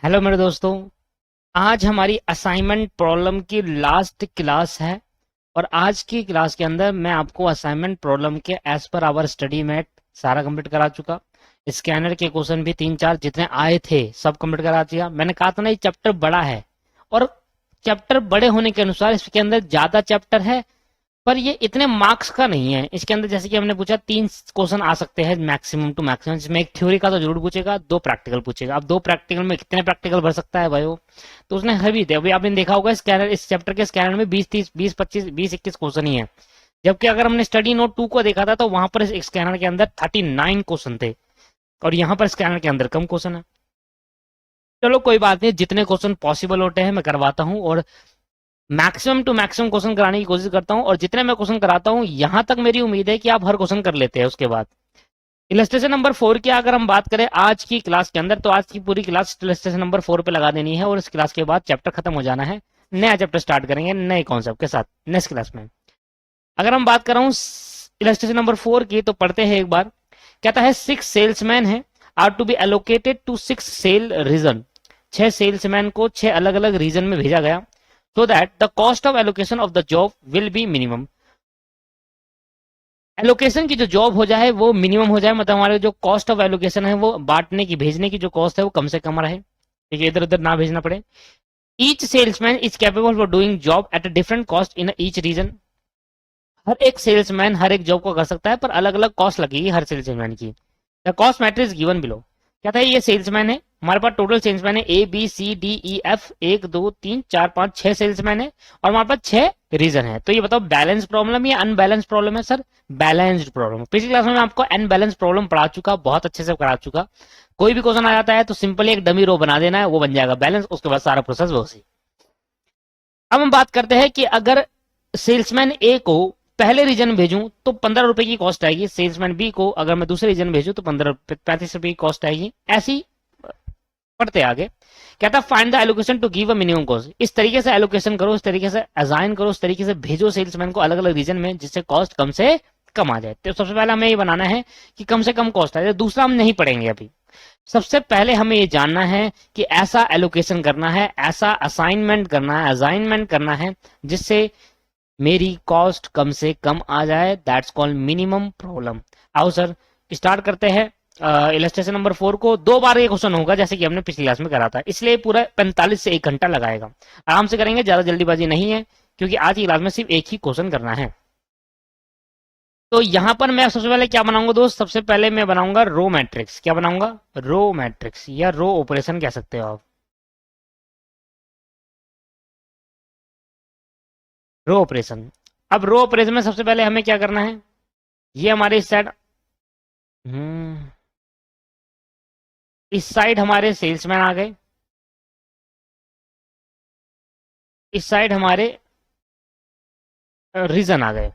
Hello मेरे दोस्तों। आज हमारी असाइनमेंट प्रॉब्लम की लास्ट क्लास है और आज की क्लास के अंदर मैं आपको असाइनमेंट प्रॉब्लम के as per our study mat सारा कंप्लीट करा चुका। स्कैनर के क्वेश्चन भी 3-4 जितने आए थे सब कंप्लीट करा दिया। मैंने कहा था ना ये चैप्टर बड़ा है और चैप्टर बड़े होने के अनुसार इसके अंदर ज्यादा चैप्टर है, पर ये इतने मार्क्स का नहीं है। इसके अंदर जैसे कि हमने पूछा 3 क्वेश्चन आ सकते हैं मैक्सिमम टू मैक्सिमम, जिसमें एक थ्योरी का तो जरूर पूछेगा, 2 प्रैक्टिकल पूछेगा। अब 2 प्रैक्टिकल में कितने प्रैक्टिकल भर सकता है भाई वो, तो उसने हर भी दिया। अभी आपने देखा होगा स्कैनर, इस चैप्टर के स्कैनर में 20-30 20-25 20-21 क्वेश्चन ही है, जबकि अगर हमने स्टडी नोट 2 को देखा था तो वहां पर इस स्कैनर के अंदर 39 क्वेश्चन थे और यहाँ पर स्कैनर के अंदर कम क्वेश्चन है। चलो कोई बात नहीं, जितने क्वेश्चन पॉसिबल होते हैं मैं करवाता हूँ और मैक्सिमम टू मैक्सिमम क्वेश्चन कराने की कोशिश करता हूं। और जितने मैं क्वेश्चन कराता हूं यहां तक मेरी उम्मीद है कि आप हर क्वेश्चन कर लेते हैं। उसके बाद इलस्ट्रेशन नंबर 4 की अगर हम बात करें आज की क्लास के अंदर, तो आज की पूरी क्लास इलस्ट्रेशन नंबर 4 पे लगा देनी है और इस क्लास के बाद चैप्टर खत्म हो जाना है। नया चैप्टर स्टार्ट करेंगे नए कॉन्सेप्ट के साथ नेक्स्ट क्लास में। अगर हम बात कर रहा हूँ इलस्ट्रेशन नंबर 4 की, तो पढ़ते हैं एक बार। कहता है 6 सेल्समैन है are to be allocated to 6 sale region. 6 salesman को 6 अलग अलग रीजन में भेजा गया, so that the cost of allocation of the job will be minimum। Allocation की जो जॉब हो जाए वो मिनिमम हो जाए, मतलब हमारे जो कॉस्ट ऑफ एलोकेशन है वो बांटने की भेजने की जो कॉस्ट है वो कम से कम रहे, ठीक है, इधर उधर ना भेजना पड़े। Each salesman is capable for doing job at a different cost in each region. हर एक सेल्समैन हर एक जॉब को कर सकता है पर अलग अलग कॉस्ट लगेगी हर सेल्समैन की। The cost matrix given below. क्या था, ये सेल्समैन है, हमारे पास टोटल सेल्समैन है ABCDEF 1 2 3 4 5 6 सेल्समैन है और हमारे पास 6 रीजन है। तो ये बताओ बैलेंस प्रॉब्लम या अनबैलेंस प्रॉब्लम है? Sir balanced problem. पिछली क्लास में मैं आपको अनबैलेंस प्रॉब्लम पढ़ा चुका, बहुत अच्छे से करा चुका। कोई भी क्वेश्चन आ जाता है तो सिंपली एक डमी रो बना देना है, वो बन जाएगा बैलेंस, उसके बाद सारा प्रोसेस वो सी। अब हम बात करते हैं कि अगर सेल्समैन ए को पहले रीजन में भेजूं तो 15 रुपए की कॉस्ट आएगी, सेल्समैन बी को अगर मैं दूसरे रीजन में भेजूं तो 35 रुपए की कॉस्ट आएगी। ऐसी पढ़ते आगे। कहता find the allocation to give a minimum cost. इस तरीके से एलोकेशन करो, इस तरीके से असाइन करो, इस तरीके से भेजो सेल्समैन को अलग अलग रीजन में जिससे कॉस्ट कम से कम आ जाए। तो सबसे पहले हमें ये बनाना है कि कम से कम कॉस्ट आ जाए। दूसरा हम नहीं पढ़ेंगे अभी। सबसे पहले हमें ये जानना है कि ऐसा एलोकेशन करना है, ऐसा असाइनमेंट करना है, असाइनमेंट करना है जिससे मेरी कॉस्ट कम से कम आ जाए। That's called minimum problem. आओ सर स्टार्ट करते हैं। इलस्ट्रेशन नंबर 4 को 2 बार ये क्वेश्चन होगा जैसे कि हमने पिछली क्लास में करा था, इसलिए पूरा 45 से 1 घंटा लगाएगा। आराम से करेंगे, ज्यादा जल्दीबाजी नहीं है क्योंकि आज की क्लास में सिर्फ एक ही क्वेश्चन करना है। तो यहां पर मैं सबसे पहले क्या बनाऊंगा दोस्त, सबसे पहले मैं बनाऊंगा रो मैट्रिक्स। क्या बनाऊंगा? रो मैट्रिक्स या रो ऑपरेशन कह सकते हो आप, रो ऑपरेशन। अब रो ऑपरेशन में सबसे पहले हमें क्या करना है, ये हमारे इस साइड, इस साइड हमारे सेल्समैन आ गए, इस साइड हमारे रीजन आ गए।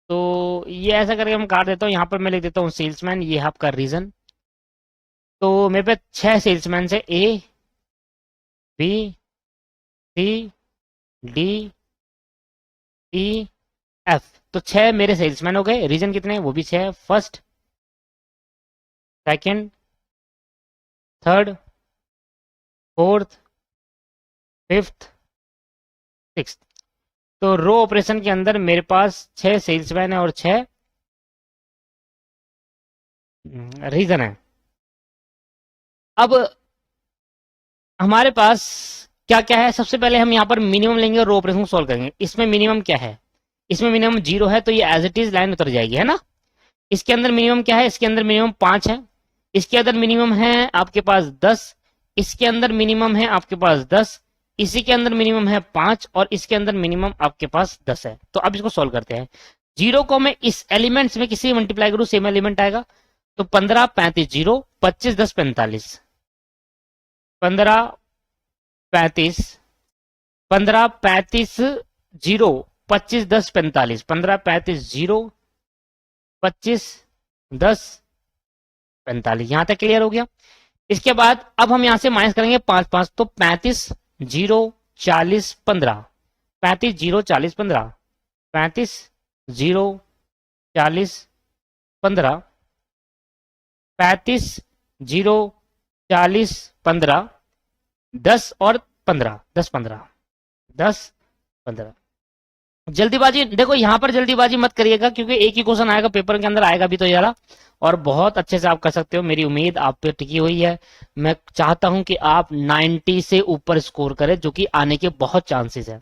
तो ये ऐसा करके हम काट देता हूँ, यहाँ पर मैं लिख देता हूँ सेल्समैन, ये है आपका रीजन। तो मेरे पे 6 सेल्समैन से ABCDEF, तो 6 मेरे सेल्समैन हो गए। रीजन कितने हैं? वो भी 6। First, second, third, fourth, fifth, sixth. तो रो ऑपरेशन के अंदर मेरे पास 6 सेल्समैन है और 6 रीजन है। अब हमारे पास क्या क्या है, सबसे पहले हम यहाँ पर मिनिमम लेंगे और रो ऑपरेशन को सॉल्व करेंगे। इसमें मिनिमम क्या है? इसमें मिनिमम 0 है तो ये एज इट इज लाइन उतर जाएगी, है ना। इसके अंदर मिनिमम क्या है? इसके अंदर मिनिमम 5 है। इसके अंदर मिनिमम है आपके पास 10। इसके अंदर मिनिमम है आपके पास 10। इसी के अंदर मिनिमम है 5 और इसके अंदर मिनिमम आपके पास 10 है। तो अब इसको सॉल्व करते हैं। 0 को मैं इस एलिमेंट्स में किसी मल्टीप्लाई करूं सेम एलिमेंट आएगा। तो 15 35 0, 25 10 45, 15 35, 15 35 0, 25 10 45, 15 35 0, 25 10 45। यहां तक क्लियर हो गया। इसके बाद अब हम यहां से माइनस करेंगे 5 5, तो 35 0 40 15, 35 0 40 15, 35 0 40 15, 35 0, 40, 15, 10 और 15, 10, 15, 10, 15। जल्दीबाजी देखो, यहां पर जल्दीबाजी मत करिएगा क्योंकि एक ही क्वेश्चन आएगा पेपर के अंदर, आएगा भी तो यारा, और बहुत अच्छे से आप कर सकते हो। मेरी उम्मीद आप पे टिकी हुई है। मैं चाहता हूं कि आप 90 से ऊपर स्कोर करें, जो कि आने के बहुत चांसेस है।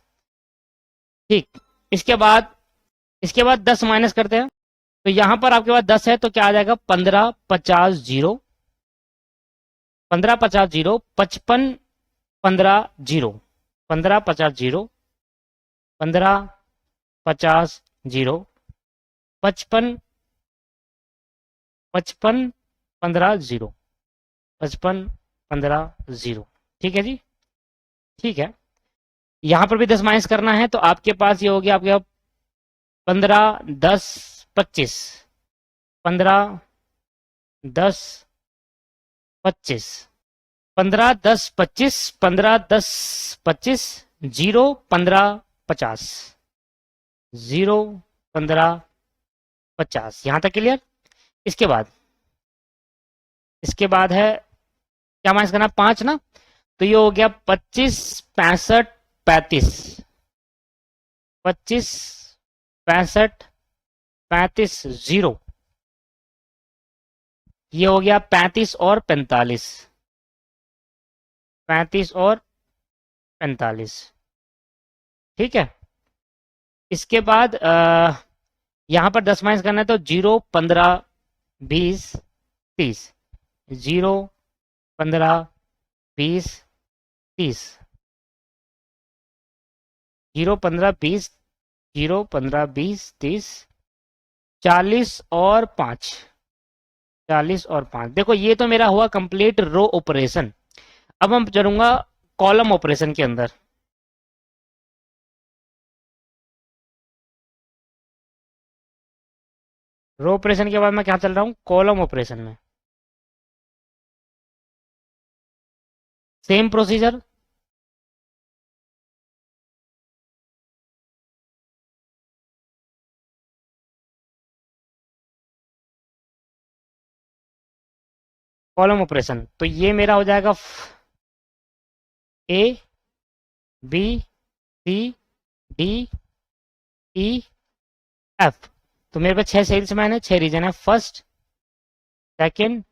ठीक, इसके बाद 10 माइनस करते हैं। तो यहां पर आपके पास 10 है तो क्या आ जाएगा, 15, 50, 0, 15, 50, 0, 55, 15, 0, 15, 50, 0, 15, 50, 0, 55, 55, 15, 0, 55, 15, 0। ठीक है जी, ठीक है। यहां पर भी 10 माइनस करना है तो आपके पास ये हो गया आपके 15, 10, 25, 15, 10, 25, 15, 10, 25, 15, 10, 25, 0, 15, 50, 0, 15, 50। यहां तक क्लियर। इसके बाद है क्या माइनस करना, 5 ना, तो ये हो गया 25, 65, 35, 25, 65, 35, 0। ये हो गया 35 और 45, 35 और 45। ठीक है। इसके बाद यहां पर 10 माइनस करना है तो 0, 15, 20, 30, 0, 15, 20, 30, 0, 15, 20, 0, 15, 20, 30, 40 और 5, 40 और 5। देखो ये तो मेरा हुआ कंप्लीट रो ऑपरेशन। अब हम चलूंगा कॉलम ऑपरेशन के अंदर। रो ऑपरेशन के बाद मैं क्या चल रहा हूं, कॉलम ऑपरेशन में। Same procedure, column operation. तो ये मेरा हो जाएगा A, B, C, D, E, F. तो मेरे पास 6 सेल्समैन है, 6 रीजन है, first, second,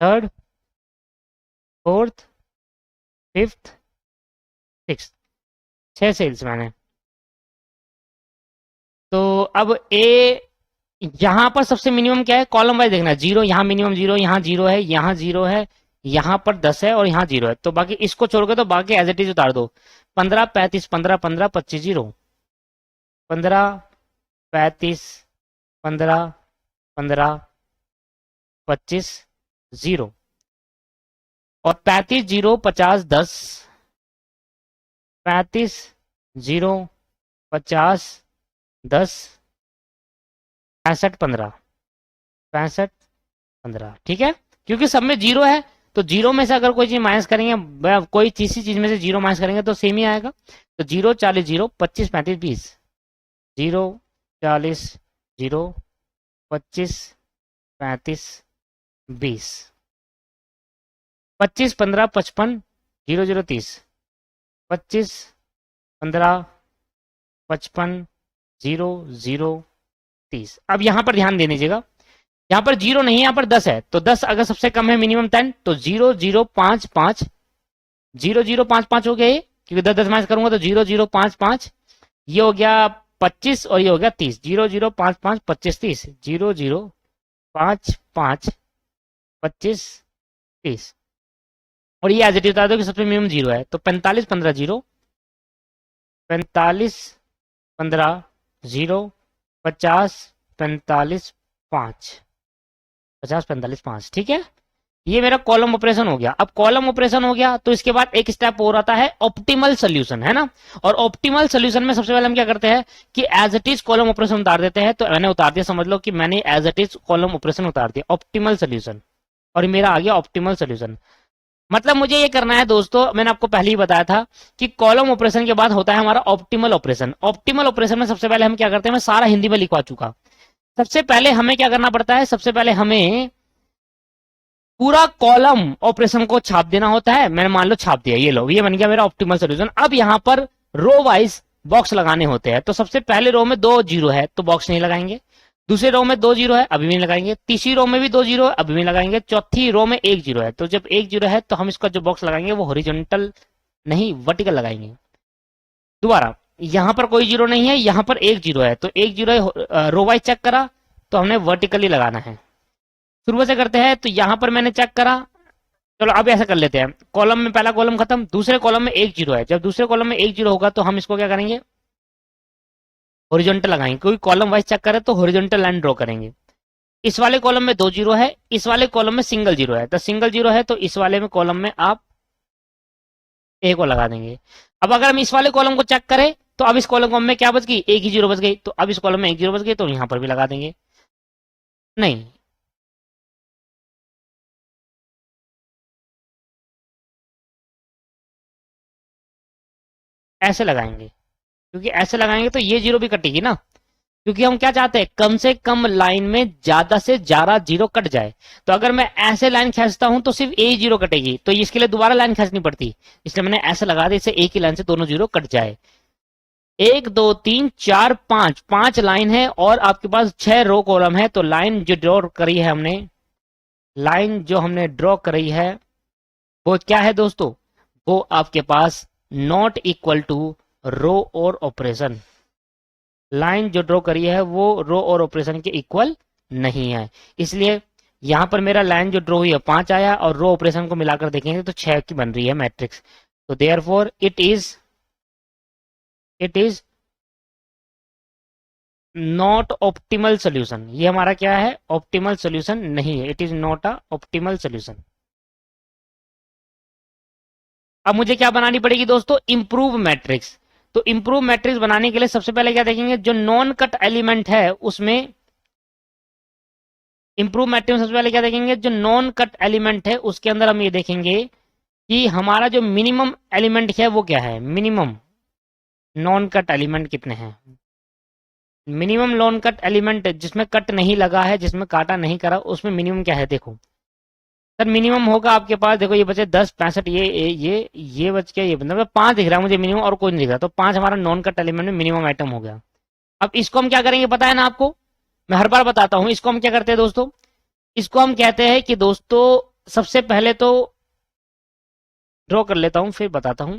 third, fourth, fifth, six, 6 salesman है। तो अब ए, यहां पर सबसे मिनिमम क्या है, कॉलम वाइज देखना, 0 यहाँ मिनिमम, 0 यहाँ, 0 है यहाँ, 0 है यहाँ पर 10 है और यहाँ 0 है। तो बाकी इसको छोड़ के तो बाकी एज इट इज उतार दो। 15, 35, 15, 15, 25, 0, 15, 35, 15, 15, 25, 0, और 35, 0, 50, 10, 35, 0, 50, 10, 65, 15, 65, 15। ठीक है, क्योंकि सब में 0 है तो 0 में से अगर कोई चीज माइनस करेंगे, कोई किसी चीज में से 0 माइनस करेंगे तो सेम ही आएगा। तो 0, 40, 0, 25, 35, 20, 0, 40, 0, 25, 35, 20, 25, 15, 55, 0, 0, 30, 25, 15, 55, 0, 0, 30। अब यहां पर ध्यान दे दीजिएगा, यहाँ पर 0 नहीं है, यहाँ पर 10 है। तो 10 अगर सबसे कम है मिनिमम 10, तो 0, 0, 5, 5, 0, 0, 5, 5 हो गया ये, क्योंकि 10 10 माइनस करूंगा तो 0, 0, 5, 5, ये हो गया 25 और ये हो गया 30, 0, 0, 5, 5, 25, 30, 0, 0, 5, 5, 25, 30, और ये एज इट इज बता दो कि सबसे मिनिमम 0 है। तो 45, 15, 0, 45, 15, 0, 50, 45, 5, 50, 45, 5। ठीक है, ये मेरा कॉलम ऑपरेशन हो गया। अब कॉलम ऑपरेशन हो गया तो इसके बाद एक स्टेप और आता है ऑप्टिमल सोल्यूशन, है ना। और ऑप्टिमल सोल्यूशन में सबसे पहले हम क्या करते हैं कि as it is column operation उतार देते हैं। तो मैंने उतार दिया, समझ लो कि मैंने as it is column operation उतार दिया, ऑप्टिमल सोल्यूशन, और मेरा आ गया ऑप्टिमल सोल्यूशन। मतलब मुझे ये करना है दोस्तों, मैंने आपको पहले ही बताया था कि कॉलम ऑपरेशन के बाद होता है हमारा ऑप्टिमल ऑपरेशन। ऑप्टिमल ऑपरेशन में सबसे पहले हम क्या करते हैं, मैं सारा हिंदी में लिखवा चुका। सबसे पहले हमें क्या करना पड़ता है, सबसे पहले हमें पूरा कॉलम ऑपरेशन को छाप देना होता है। मैंने मान लो छाप दिया, ये लो, ये बन गया मेरा ऑप्टिमल सोल्यूशन। अब यहाँ पर रो वाइज बॉक्स लगाने होते हैं। तो सबसे पहले रो में 2 जीरो है तो बॉक्स नहीं लगाएंगे, दूसरे रो में 2 जीरो है अभी भी नहीं लगाएंगे, तीसरी रो में भी 2 जीरो है अभी भी लगाएंगे, चौथी रो में 1 जीरो है। तो जब 1 जीरो है तो हम इसका जो बॉक्स लगाएंगे वो हॉरिजॉन्टल नहीं वर्टिकल लगाएंगे। दोबारा यहाँ पर कोई जीरो नहीं है, यहाँ पर 1 जीरो है तो 1 जीरो है, रो वाइज चेक करा तो हमने वर्टिकली लगाना है। शुरू से करते हैं, तो यहाँ पर मैंने चेक करा, चलो अब ऐसा कर लेते हैं, कॉलम में पहला कॉलम खत्म, दूसरे कॉलम में 1 जीरो है। जब दूसरे कॉलम में 1 जीरो होगा तो हम इसको क्या करेंगे, हॉरिजॉन्टल लगाएंगे, क्योंकि कॉलम वाइज चेक करें तो हॉरिजॉन्टल लाइन ड्रॉ करेंगे। इस वाले कॉलम में 2 जीरो है, इस वाले कॉलम में सिंगल जीरो है, तो सिंगल जीरो है तो इस वाले में कॉलम में आप ए को लगा देंगे। अब अगर हम इस वाले कॉलम को चेक करें तो अब इस कॉलम में क्या बच गई, 1 ही जीरो बच गई, तो अब इस कॉलम में 1 जीरो बच गई तो यहाँ पर भी लगा देंगे। नहीं, ऐसे लगाएंगे, क्योंकि ऐसे लगाएंगे तो ये जीरो भी कटेगी ना, क्योंकि हम क्या चाहते हैं, कम से कम लाइन में ज्यादा से ज्यादा जीरो कट जाए। तो अगर मैं ऐसे लाइन खींचता हूं तो सिर्फ एक जीरो कटेगी, तो इसके लिए दोबारा लाइन खींचनी पड़ती, इसलिए मैंने ऐसे लगा दिया, इससे एक ही लाइन से दोनों जीरो कट जाए। 1 2 3 4 5 5 लाइन है और आपके पास 6 रो कॉलम है। तो लाइन जो ड्रॉ करी है हमने, लाइन जो हमने ड्रॉ करी है वो क्या है दोस्तों, वो आपके पास नॉट इक्वल टू रो और ऑपरेशन। लाइन जो ड्रॉ करी है वो रो और ऑपरेशन के इक्वल नहीं है, इसलिए यहां पर मेरा लाइन जो ड्रॉ हुई है 5 आया और रो ऑपरेशन को मिलाकर देखेंगे तो 6 की बन रही है मैट्रिक्स। तो therefore it is not optimal solution. ये हमारा क्या है, ऑप्टिमल सोल्यूशन नहीं है, it is not a optimal solution. अब मुझे क्या बनानी पड़ेगी दोस्तों, इंप्रूव मैट्रिक्स। तो इंप्रूव मैट्रिक्स बनाने के लिए सबसे पहले क्या देखेंगे, जो नॉन कट एलिमेंट है उसमें, इंप्रूव मैट्रिक्स सबसे पहले क्या देखेंगे, जो नॉन कट एलिमेंट है उसके अंदर हम ये देखेंगे कि हमारा जो मिनिमम एलिमेंट है वो क्या है, मिनिमम नॉन कट एलिमेंट कितने हैं। मिनिमम नॉन कट एलिमेंट जिसमें कट नहीं लगा है, जिसमें काटा नहीं करा, उसमें मिनिमम क्या है, देखो सर मिनिमम होगा आपके पास, देखो ये बचे 10 65, ये बच गया, ये मतलब 5 दिख रहा है मुझे मिनिमम और कोई नहीं दिख रहा, तो 5 हमारा नॉन कट एलिमेंट में मिनिमम आइटम हो गया। अब इसको हम क्या करेंगे पता है ना आपको, मैं हर बार बताता हूं, इसको हम क्या करते हैं दोस्तों, इसको हम कहते हैं कि दोस्तों सबसे पहले तो ड्रॉ कर लेता हूं फिर बताता हूं।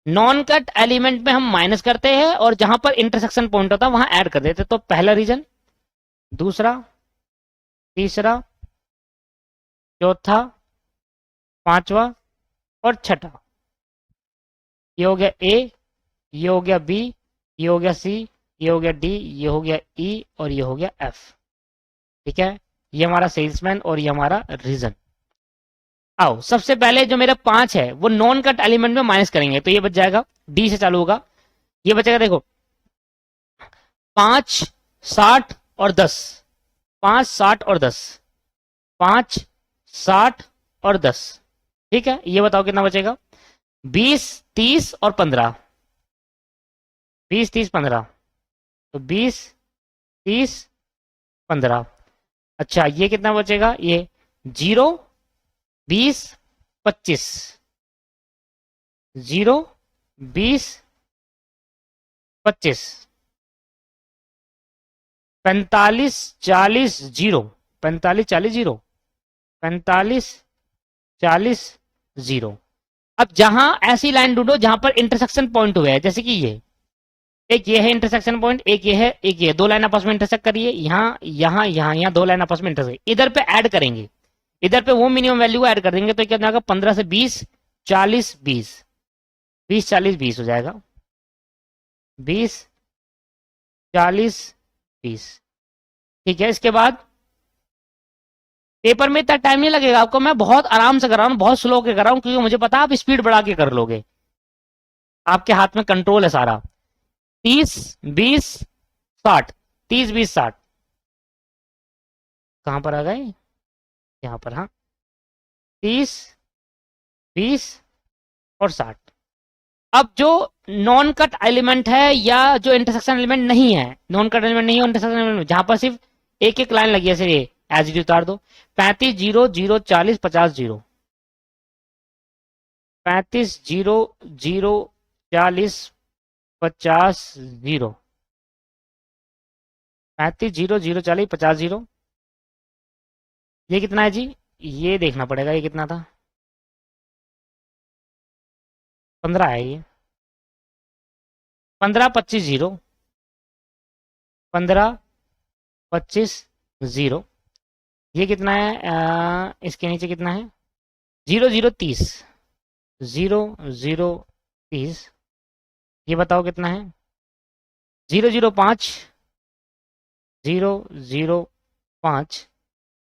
नॉन कट एलिमेंट में हम माइनस करते हैं और जहां पर इंटरसेक्शन पॉइंट होता है वहां ऐड कर देते हैं। तो पहला रीजन, दूसरा, तीसरा, चौथा, पांचवा और छठा। ये हो गया ए, ये हो गया बी, ये हो गया सी, ये हो गया डी, ये हो गया ई और ये हो गया एफ। ठीक है, ये हमारा सेल्समैन और ये हमारा रीजन। आओ सबसे पहले जो मेरा 5 है वो नॉन कट एलिमेंट में माइनस करेंगे, तो ये बच जाएगा, डी से चालू होगा, ये बचेगा देखो 5 60 और 10, 5 60 और 10, 5 60 और 10। ठीक है, ये बताओ कितना बचेगा, 20 30 और 15, 20 30 15, तो 20 30 15। अच्छा ये कितना बचेगा, ये 0 20 25, 0 20 25, 45 40 0, 45 40 0, 45 40 0। अब जहां ऐसी लाइन ढूंढो जहां पर इंटरसेक्शन पॉइंट हुए हैं, जैसे कि ये एक, ये है इंटरसेक्शन पॉइंट, एक ये है, एक ये, दो लाइन आपस में इंटरसेक्ट करिए, यहाँ यहाँ यहाँ यहाँ दो लाइन आपस में इंटरसेक्ट, इधर पे ऐड करेंगे, इधर पे वो मिनिमम वैल्यू को ऐड कर देंगे, तो कितना होगा 15 से 20 40 20, 20 40 20 हो जाएगा, 20 40 20। ठीक है, इसके बाद पेपर में इतना टाइम नहीं लगेगा आपको, मैं बहुत आराम से कर रहा हूँ, बहुत स्लो के कर रहा हूँ, क्योंकि मुझे पता है आप स्पीड बढ़ा के कर लोगे, आपके हाथ में कंट्रोल है सारा। 30 20 60, 30 20 60, कहां पर आ गए, यहां पर, हाँ 30 20 और 60। अब जो नॉन कट एलिमेंट है या जो इंटरसेक्शन एलिमेंट नहीं है, नॉन कट एलिमेंट नहीं है, इंटरसेक्शन एलिमेंट जहां पर सिर्फ एक एक लाइन लगी है, सिर्फ ये एज इट उतार दो। 35 0 0 40 50 0, 35 0 0 40 50 0, 35 0 0 40 50 0। ये कितना है जी? ये देखना पड़ेगा, ये कितना था? 15 है ये। 15 25 0, 15 25 0। ये कितना है? इसके नीचे कितना है? 0 0 30, 0 0 30। ये बताओ कितना है? 0 0 5, 0 0 5।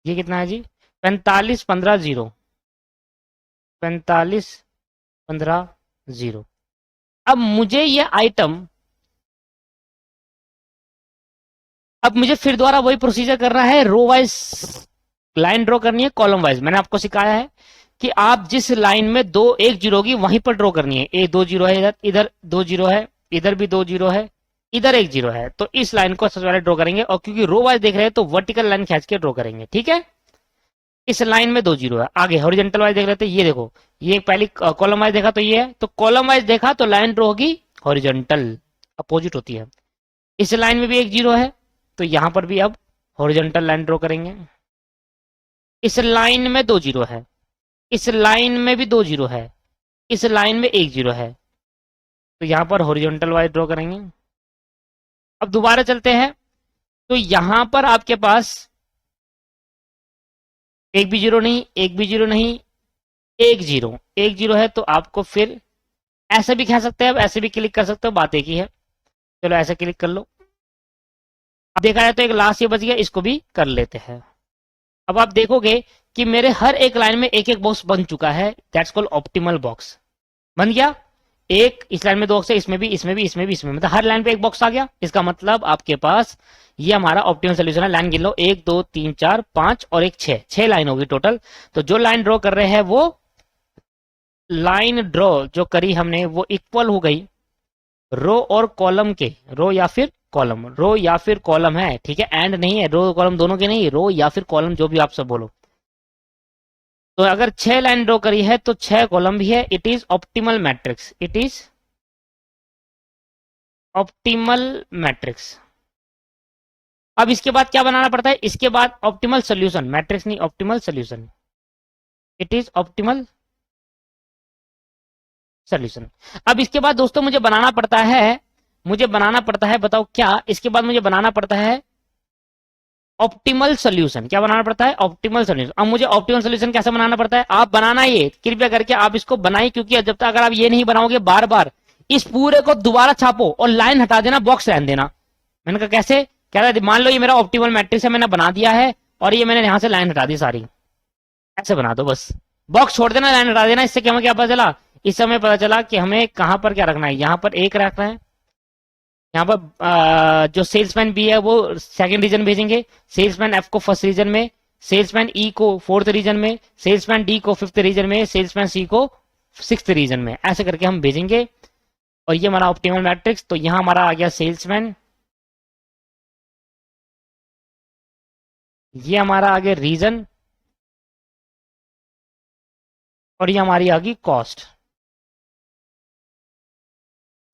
ये कितना है जी? 45 15 0, 45 15 0। अब मुझे ये आइटम, अब मुझे फिर दोबारा वही प्रोसीजर करना है, रो वाइज लाइन ड्रॉ करनी है, कॉलम वाइज। मैंने आपको सिखाया है कि आप जिस लाइन में दो एक जीरो होगी वहीं पर ड्रॉ करनी है। ए 2 0 है, इधर इधर 2 0 है, इधर भी 2 0 है, इधर 1 0 है। तो इस लाइन को सबसे पहले ड्रॉ करेंगे, और क्योंकि रो वाइज देख रहे हैं तो वर्टिकल लाइन खींच के ड्रॉ करेंगे, ठीक है। इस लाइन में 2 0 है। आगे हॉरिजेंटल वाइज देख रहे थे, ये देखो, ये पहली कॉलम वाइज देखा तो ये है, तो कॉलम वाइज देखा तो लाइन ड्रॉ होगी हॉरिजेंटल, अपोजिट होती है। इस लाइन में भी 1 0 है, तो यहां पर भी अब हॉरिजेंटल लाइन ड्रॉ करेंगे। इस लाइन में 2 0 है, इस लाइन में भी 2 0 है, इस लाइन में 1 0 है, तो यहां पर हॉरिजॉन्टल वाइज ड्रॉ करेंगे। अब दोबारा चलते हैं, तो यहां पर आपके पास एक भी जीरो नहीं, एक भी जीरो नहीं, 1 0, 1 0 है, तो आपको फिर ऐसे भी खा सकते हैं, अब ऐसे भी क्लिक कर सकते हो, बात एक ही है। चलो ऐसे क्लिक कर लो। अब देखा जाए तो एक लास्ट ये बच गया, इसको भी कर लेते हैं। अब आप देखोगे कि मेरे हर एक लाइन में एक एक बॉक्स बन चुका है, दैट्स कॉल्ड ऑप्टिमल बॉक्स। बन गया एक, इस लाइन में 2 बॉक्स है, इसमें भी, इसमें भी, इसमें भी, इसमें, मतलब हर लाइन पे एक बॉक्स आ गया। इसका मतलब आपके पास ये हमारा ऑप्टिमल सोल्यूशन है। लाइन गिन लो, 1 2 3 4 5 और एक 6, 6 लाइन होगी टोटल। तो जो लाइन ड्रॉ कर रहे हैं वो लाइन ड्रॉ जो करी हमने वो इक्वल हो गई रो और कॉलम के, रो या फिर कॉलम, रो या फिर कॉलम है, ठीक है। एंड नहीं है, रो कॉलम दोनों के नहीं, रो या फिर कॉलम जो भी आप सब बोलो। तो अगर 6 लाइन ड्रॉ करी है तो 6 कॉलम भी है, it is optimal matrix, it is optimal matrix. अब इसके बाद क्या बनाना पड़ता है? इसके बाद ऑप्टिमल सोल्यूशन, मैट्रिक्स नहीं, optimal solution, it is optimal solution. अब इसके बाद दोस्तों मुझे बनाना पड़ता है, मुझे बनाना पड़ता है, बताओ क्या? इसके बाद मुझे बनाना पड़ता है ऑप्टिमल सोल्यूशन। क्या बनाना पड़ता है? Optimal solution. अब मुझे ऑप्टिमल सोल्यूशन कैसे बनाना पड़ता है? आप बनाना, ये कृपया करके आप इसको बनाइए, क्योंकि जब तक अगर आप ये नहीं बनाओगे बार बार, इस पूरे को दोबारा छापो और लाइन हटा देना, बॉक्स रहने देना। मैंने कहा कैसे? कह रहा मान लो ये मेरा ऑप्टिमल मैट्रिक्स है, मैंने बना दिया है और ये मैंने यहां से लाइन हटा दी सारी, ऐसे बना दो बस, बॉक्स छोड़ देना, लाइन हटा देना। इससे क्या हमें क्या पता चला? इस समय पता चला कि हमें कहां पर क्या रखना है। यहां पर एक रखना है, यहाँ पर जो सेल्समैन बी है वो सेकंड रीजन भेजेंगे, सेल्समैन एफ को फर्स्ट रीजन में, सेल्समैन ई को फोर्थ रीजन में, सेल्समैन डी को फिफ्थ रीजन में, सेल्समैन सी को सिक्स्थ रीजन में, ऐसे करके हम भेजेंगे। और ये हमारा ऑप्टिमल मैट्रिक्स। तो यहाँ हमारा आ गया सेल्समैन, ये हमारा आ गया रीजन, और ये हमारी आ गई कॉस्ट।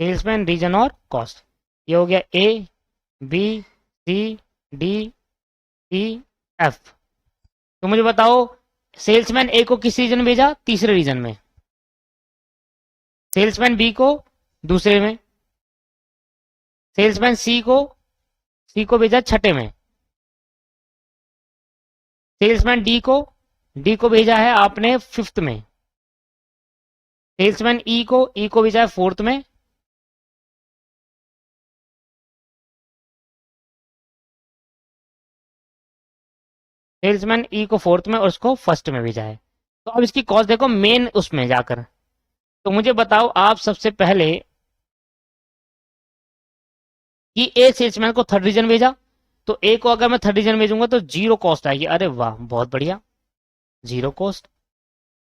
सेल्समैन, रीजन और कॉस्ट। ये हो गया A B C D E F. तो मुझे बताओ सेल्समैन ए को किस रीजन में भेजा? तीसरे रीजन में। सेल्समैन बी को दूसरे में, सेल्समैन सी को भेजा छठे में, सेल्समैन डी को भेजा है आपने फिफ्थ में, सेल्समैन ई को भेजा है फोर्थ में, सेल्समैन ई को फोर्थ में और उसको फर्स्ट में भेजा है। तो अब इसकी कॉस्ट देखो मेन उसमें जाकर। तो मुझे बताओ आप सबसे पहले कि ए सेल्समैन को थर्ड रीजन भेजा, तो ए को अगर मैं थर्ड रीजन भेजूंगा तो 0 कॉस्ट आएगी। अरे वाह, बहुत बढ़िया, 0 कॉस्ट।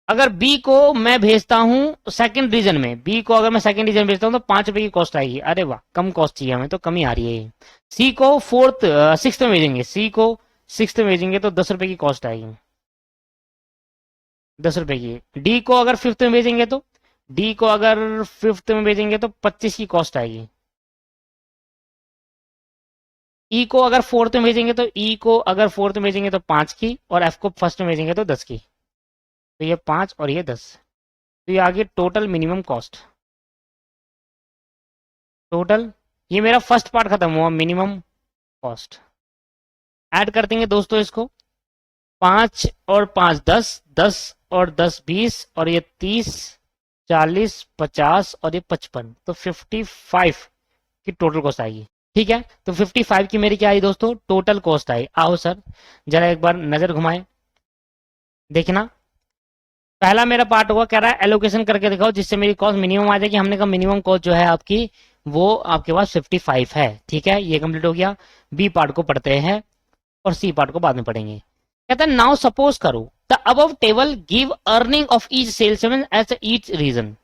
अगर बी को मैं भेजता हूं सेकंड रीजन में, बी को अगर मैं सेकंड रीजन भेजता हूं तो 5 रुपए की कॉस्ट आएगी। अरे वाह, कम कॉस्ट चाहिए हमें, तो कमी आ रही है। सी को फोर्थ सिक्स्थ में भेजेंगे, सी को सिक्स्थ में भेजेंगे तो 10 रुपए की कॉस्ट आएगी, 10 रुपए की। डी को अगर फिफ्थ में भेजेंगे तो, डी को अगर फिफ्थ में भेजेंगे तो 25 की कॉस्ट आएगी। ई को अगर फोर्थ में भेजेंगे तो, ई को अगर फोर्थ में भेजेंगे तो 5 की, और एफ को फर्स्ट में भेजेंगे तो 10 की। तो ये 5 और ये 10, तो ये आगे टोटल मिनिमम कॉस्ट। टोटल, ये मेरा फर्स्ट पार्ट खत्म हुआ, मिनिमम कॉस्ट। ऐड कर देंगे दोस्तों इसको, 5 और 5 10, 10 और 10 20, और ये 30 40 50 और ये 55, तो 55 की टोटल कॉस्ट आएगी। ठीक है, तो 55 की मेरी क्या आई दोस्तों, टोटल कॉस्ट आई। आओ सर जरा एक बार नजर घुमाए, देखना। पहला मेरा पार्ट हुआ, कह रहा है एलोकेशन करके दिखाओ जिससे मेरी कॉस्ट मिनिमम आ जाएगी। हमने कहा मिनिमम कॉस्ट जो है आपकी वो आपके पास 55 है। ठीक है, ये कंप्लीट हो गया। बी पार्ट को पढ़ते हैं और सी पार्ट को बाद में पढ़ेंगे। कहता है नाउ सपोज करो the above table give earning of each salesman as each region.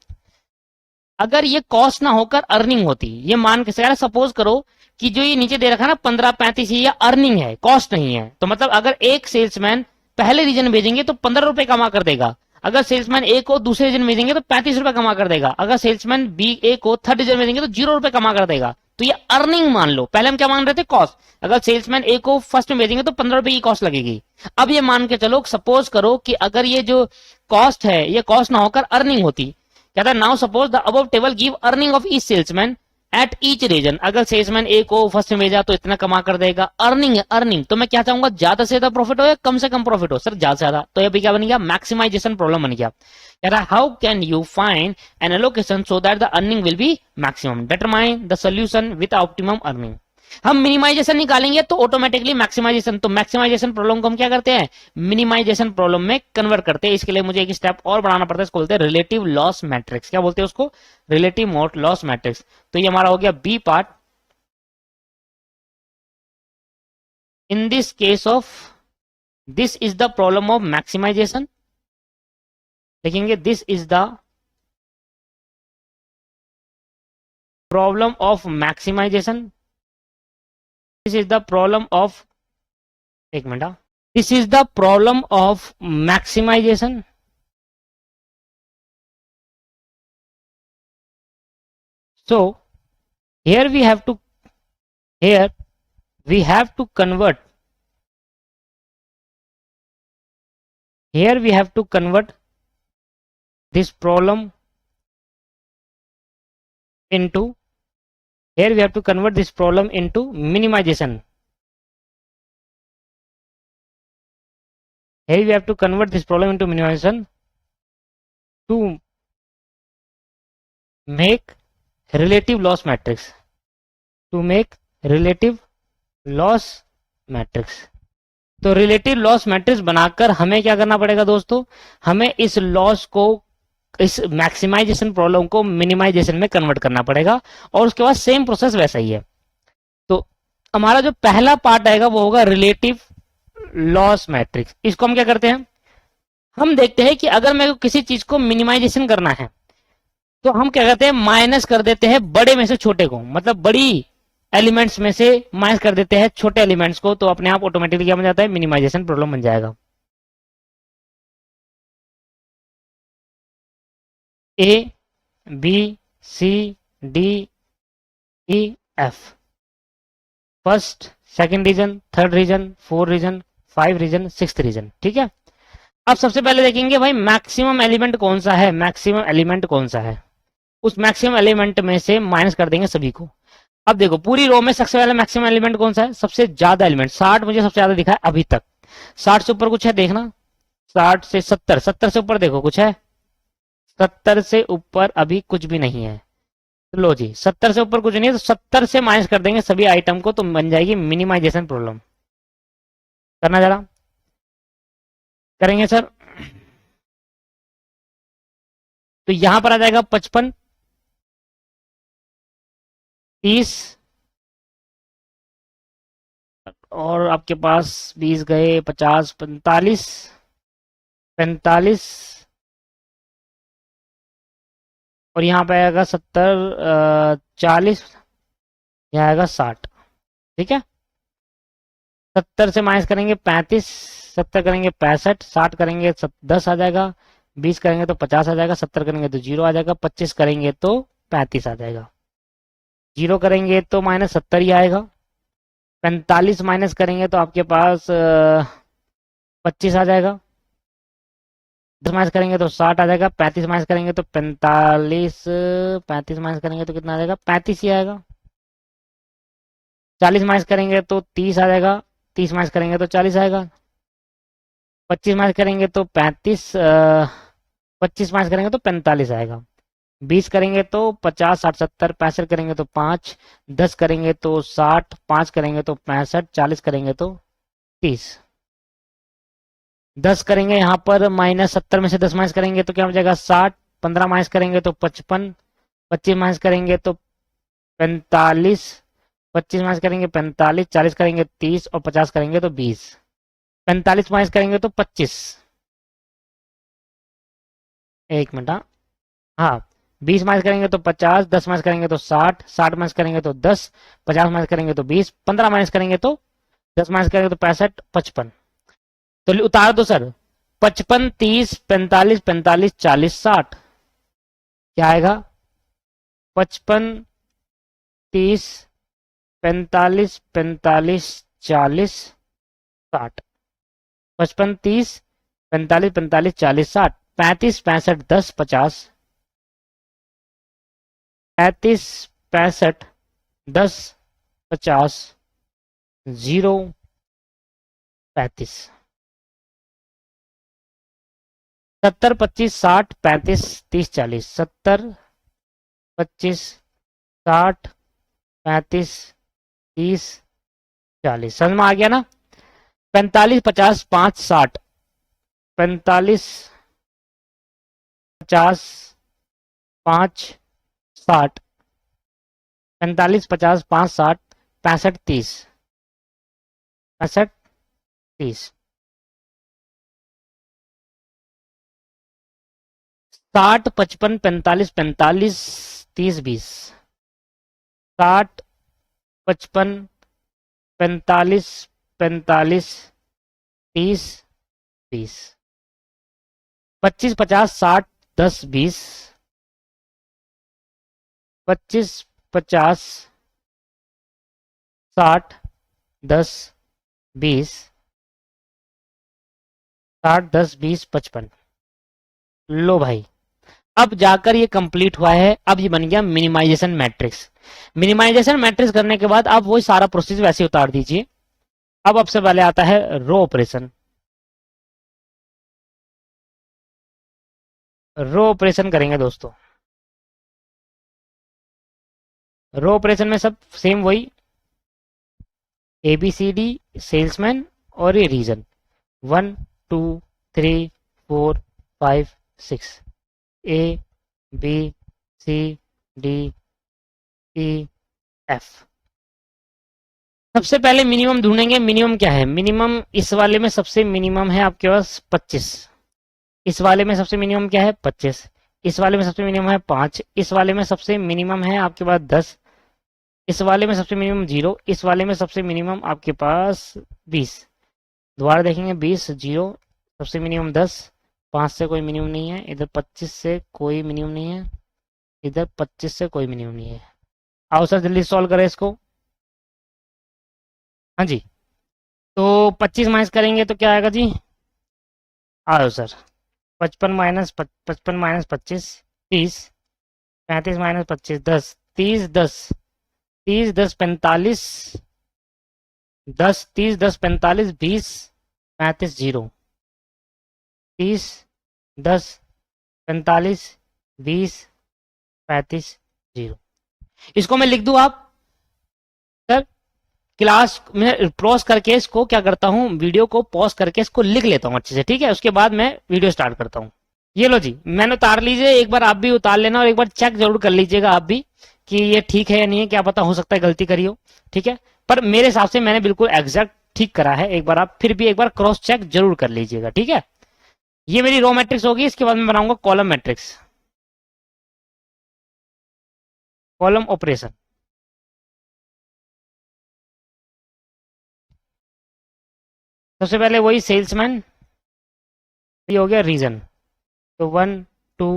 अगर ये कॉस्ट ना होकर अर्निंग होती, ये मान के सपोज करो कि जो ये नीचे दे रखा है ना 15-35, ये अर्निंग है, कॉस्ट नहीं है। तो मतलब अगर एक सेल्समैन पहले रीजन में भेजेंगे तो 15 रुपए कमा कर देगा, अगर सेल्समैन ए को दूसरे रीजन में भेजेंगे तो 35 रुपए कमा कर देगा, अगर सेल्समैन बी ए को थर्ड रीजन में भेजेंगे तो 0 रुपए कमा कर देगा। तो ये अर्निंग मान लो, पहले हम क्या मान रहे थे, कॉस्ट। अगर सेल्समैन ए को फर्स्ट में भेजेंगे तो 15 रुपए की कॉस्ट लगेगी। अब ये मान के चलो, सपोज करो कि अगर ये जो कॉस्ट है ये कॉस्ट ना होकर अर्निंग होती। कहता है now suppose the above table give earning of each salesman at each region. अगर सेल्समैन ए को फर्स्ट में भेजा तो इतना कमा कर देगा, अर्निंग है अर्निंग। तो मैं क्या चाहूंगा, ज्यादा से ज्यादा प्रॉफिट हो या कम से कम प्रॉफिट हो, सर ज्यादा से ज्यादा। तो ये भी क्या बन गया, मैक्सिमाइजेशन प्रॉब्लम बन गया। कह रहा है how can you find N allocation so that the earning will be maximum, determine the solution with optimum earning. हम मिनिमाइजेशन निकालेंगे तो ऑटोमेटिकली मैक्सिमाइजेशन, तो मैक्सिमाइजेशन प्रॉब्लम को हम क्या करते हैं, मिनिमाइजेशन प्रॉब्लम में कन्वर्ट करते हैं। इसके लिए मुझे एक स्टेप और बढ़ाना पड़ता है, इसको बोलते हैं रिलेटिव लॉस मैट्रिक्स। क्या बोलते हैं उसको, रिलेटिव लॉस मैट्रिक्स। तो ये हमारा हो गया B part. In this case of, this is the problem of maximisation, देखेंगे this is the problem of maximisation, this is the problem of, एक minute, this is the problem of maximisation. So here we have to, here we have to convert, here we have to convert this problem into, here we have to convert this problem into minimization. Here we have to convert this problem into minimization to make relative loss matrix, to make relative loss matrix. तो relative loss matrix बनाकर हमें क्या करना पड़ेगा दोस्तों, हमें इस loss को, इस मैक्सिमाइजेशन प्रॉब्लम को मिनिमाइजेशन में कन्वर्ट करना पड़ेगा, और उसके बाद सेम प्रोसेस वैसा ही है। तो हमारा जो पहला पार्ट आएगा वो होगा रिलेटिव लॉस मैट्रिक्स। इसको हम क्या करते हैं, हम देखते हैं कि अगर मेरे को किसी चीज को मिनिमाइजेशन करना है तो हम क्या करते हैं, माइनस कर देते हैं बड़े में से छोटे को, मतलब बड़ी एलिमेंट्स में से माइनस कर देते हैं छोटे एलिमेंट्स को, तो अपने आप ऑटोमेटिकली क्या बन जाता है, मिनिमाइजेशन प्रॉब्लम बन जाएगा। A B C D E F, first second region, third region, fourth region, 5 region, 6th region. ठीक है, अब सबसे पहले देखेंगे भाई मैक्सिमम एलिमेंट कौन सा है, मैक्सिमम एलिमेंट कौन सा है, उस मैक्सिमम एलिमेंट में से माइनस कर देंगे सभी को। अब देखो पूरी रो में सबसे पहले मैक्सिमम एलिमेंट कौन सा है, सबसे ज्यादा एलिमेंट 60 मुझे सबसे ज्यादा दिखा है अभी तक। 60 से ऊपर कुछ है देखना, 60 से 70, 70 से ऊपर देखो कुछ है, 70 से ऊपर अभी कुछ भी नहीं है। तो लो जी 70 से ऊपर कुछ नहीं है, तो 70 से माइनस कर देंगे सभी आइटम को, तो बन जाएगी मिनिमाइजेशन प्रॉब्लम। करना जरा, करेंगे सर। तो यहां पर आ जाएगा 55, 30, और आपके पास 20 गए, 50, 45, 45, और यहाँ पे आएगा 70, 40, यहाँ आएगा 60। ठीक है, 70 से माइनस करेंगे 35, 70 करेंगे 65, 60 करेंगे 10 आ जाएगा, 20 करेंगे तो 50 आ जाएगा, 70 करेंगे तो 0 आ जाएगा, 25 करेंगे तो 35 आ जाएगा, 0 करेंगे तो -70 ही आएगा, 45 माइनस करेंगे तो आपके पास 25 आ जाएगा, 10 माइनस करेंगे तो 60 आ जाएगा, 35 माइनस करेंगे तो 45, 35 माइनस करेंगे तो कितना आ जाएगा, 35 ही आएगा, 40 माइनस करेंगे तो 30 आ जाएगा, 30 माइनस करेंगे तो 40 आएगा, 25 माइनस करेंगे तो 35, 25 माइनस करेंगे तो 45 आएगा, 20 करेंगे तो 50, 60, 70, 65 करेंगे तो 5, 10 करेंगे तो 60, 5 करेंगे तो 65, 40 करेंगे तो 30, 10 करेंगे यहाँ पर -70 में से 10 माइनस करेंगे तो क्या हो जाएगा 60, 15 माइनस करेंगे तो 55, 25 माइनस करेंगे तो 45, 25 माइनस करेंगे 45, 40 करेंगे 30 और 50 करेंगे तो 20, 45 माइनस करेंगे तो 25, एक मिनट, हाँ हाँ, 20 माइनस करेंगे तो 50, 10 माइनस करेंगे तो 60, 60 माइनस करेंगे तो 10, 50 माइनस करेंगे तो 20, 15 माइनस करेंगे तो 10 माइनस करेंगे तो 65, 55, तो उतार दो सर, 55, 30, 45, 45, 40, 60, क्या आएगा 55, 30, 45, 45, 40, 60, 55, 30, 45, 45, 40, 60, 35, 65, 10, 50, 35, 65, 10, 50, 0, 35, 70, 25, 60, 35, 30, 40, 70, 25, 60, 35, 30, 40, समझ में आ गया ना, 45, 50, 5, 60, 45, 50, 5, 60, 45, 50, 5, 60, 65, 30, 65, 30, 60, 55, 45, 45, 30, 20, 60, 55, 45, 45, 30, 20, 25, 50, 60, 10, 20, 25, 50, 60, 10, 20, 60, 10, 20, 55, लो भाई, अब जाकर ये कंप्लीट हुआ है, अब ये बन गया मिनिमाइजेशन मैट्रिक्स। मिनिमाइजेशन मैट्रिक्स करने के बाद आप वही सारा प्रोसेस वैसे उतार दीजिए। अब सबसे पहले आता है रो ऑपरेशन। रो ऑपरेशन करेंगे दोस्तों। रो ऑपरेशन में सब सेम वही, ABCD, सेल्समैन और ये रीजन, 1, 2, 3, 4, 5, 6, ABCDEF। सबसे पहले मिनिमम ढूंढेंगे, मिनिमम क्या है, मिनिमम इस वाले में सबसे मिनिमम है आपके पास 25, इस वाले में सबसे मिनिमम क्या है 25, इस वाले में सबसे मिनिमम है 5, इस वाले में सबसे मिनिमम है आपके पास 10, इस वाले में सबसे मिनिमम 0, इस वाले में सबसे मिनिमम आपके पास 20, दोबारा देखेंगे 20, 0, सबसे मिनिमम 10, 5 से कोई मिनिमम नहीं है, इधर 25 से कोई मिनिमम नहीं है, इधर 25 से कोई मिनिमम नहीं है। आओ सर जल्दी सॉल्व करें इसको। हाँ जी, तो 25 माइनस करेंगे तो क्या आएगा जी, आओ सर, 55 माइनस 25, 30, 35 माइनस 25, 10, 30, 10, 30, 10, 45, 10, 30, 10, 45, 20, 35, 0, 30, 10, 45, 20, 35, 0। इसको मैं लिख दूं आप सर, क्लास में पॉज करके इसको क्या करता हूं, वीडियो को पॉज करके इसको लिख लेता हूं अच्छे से, ठीक है, उसके बाद मैं वीडियो स्टार्ट करता हूं। ये लो जी, मैंने उतार लीजिए, एक बार आप भी उतार लेना और एक बार चेक जरूर कर लीजिएगा आप भी कि ये ठीक है या नहीं है, क्या पता हो सकता है गलती करी हो, ठीक है, पर मेरे हिसाब से मैंने बिल्कुल एग्जैक्ट ठीक करा है, एक बार आप फिर भी एक बार क्रॉस चेक जरूर कर लीजिएगा, ठीक है। ये मेरी रो मैट्रिक्स होगी, इसके बाद मैं बनाऊंगा कॉलम मैट्रिक्स, कॉलम ऑपरेशन। सबसे पहले वही सेल्समैन, ये हो गया रीजन। तो 1 2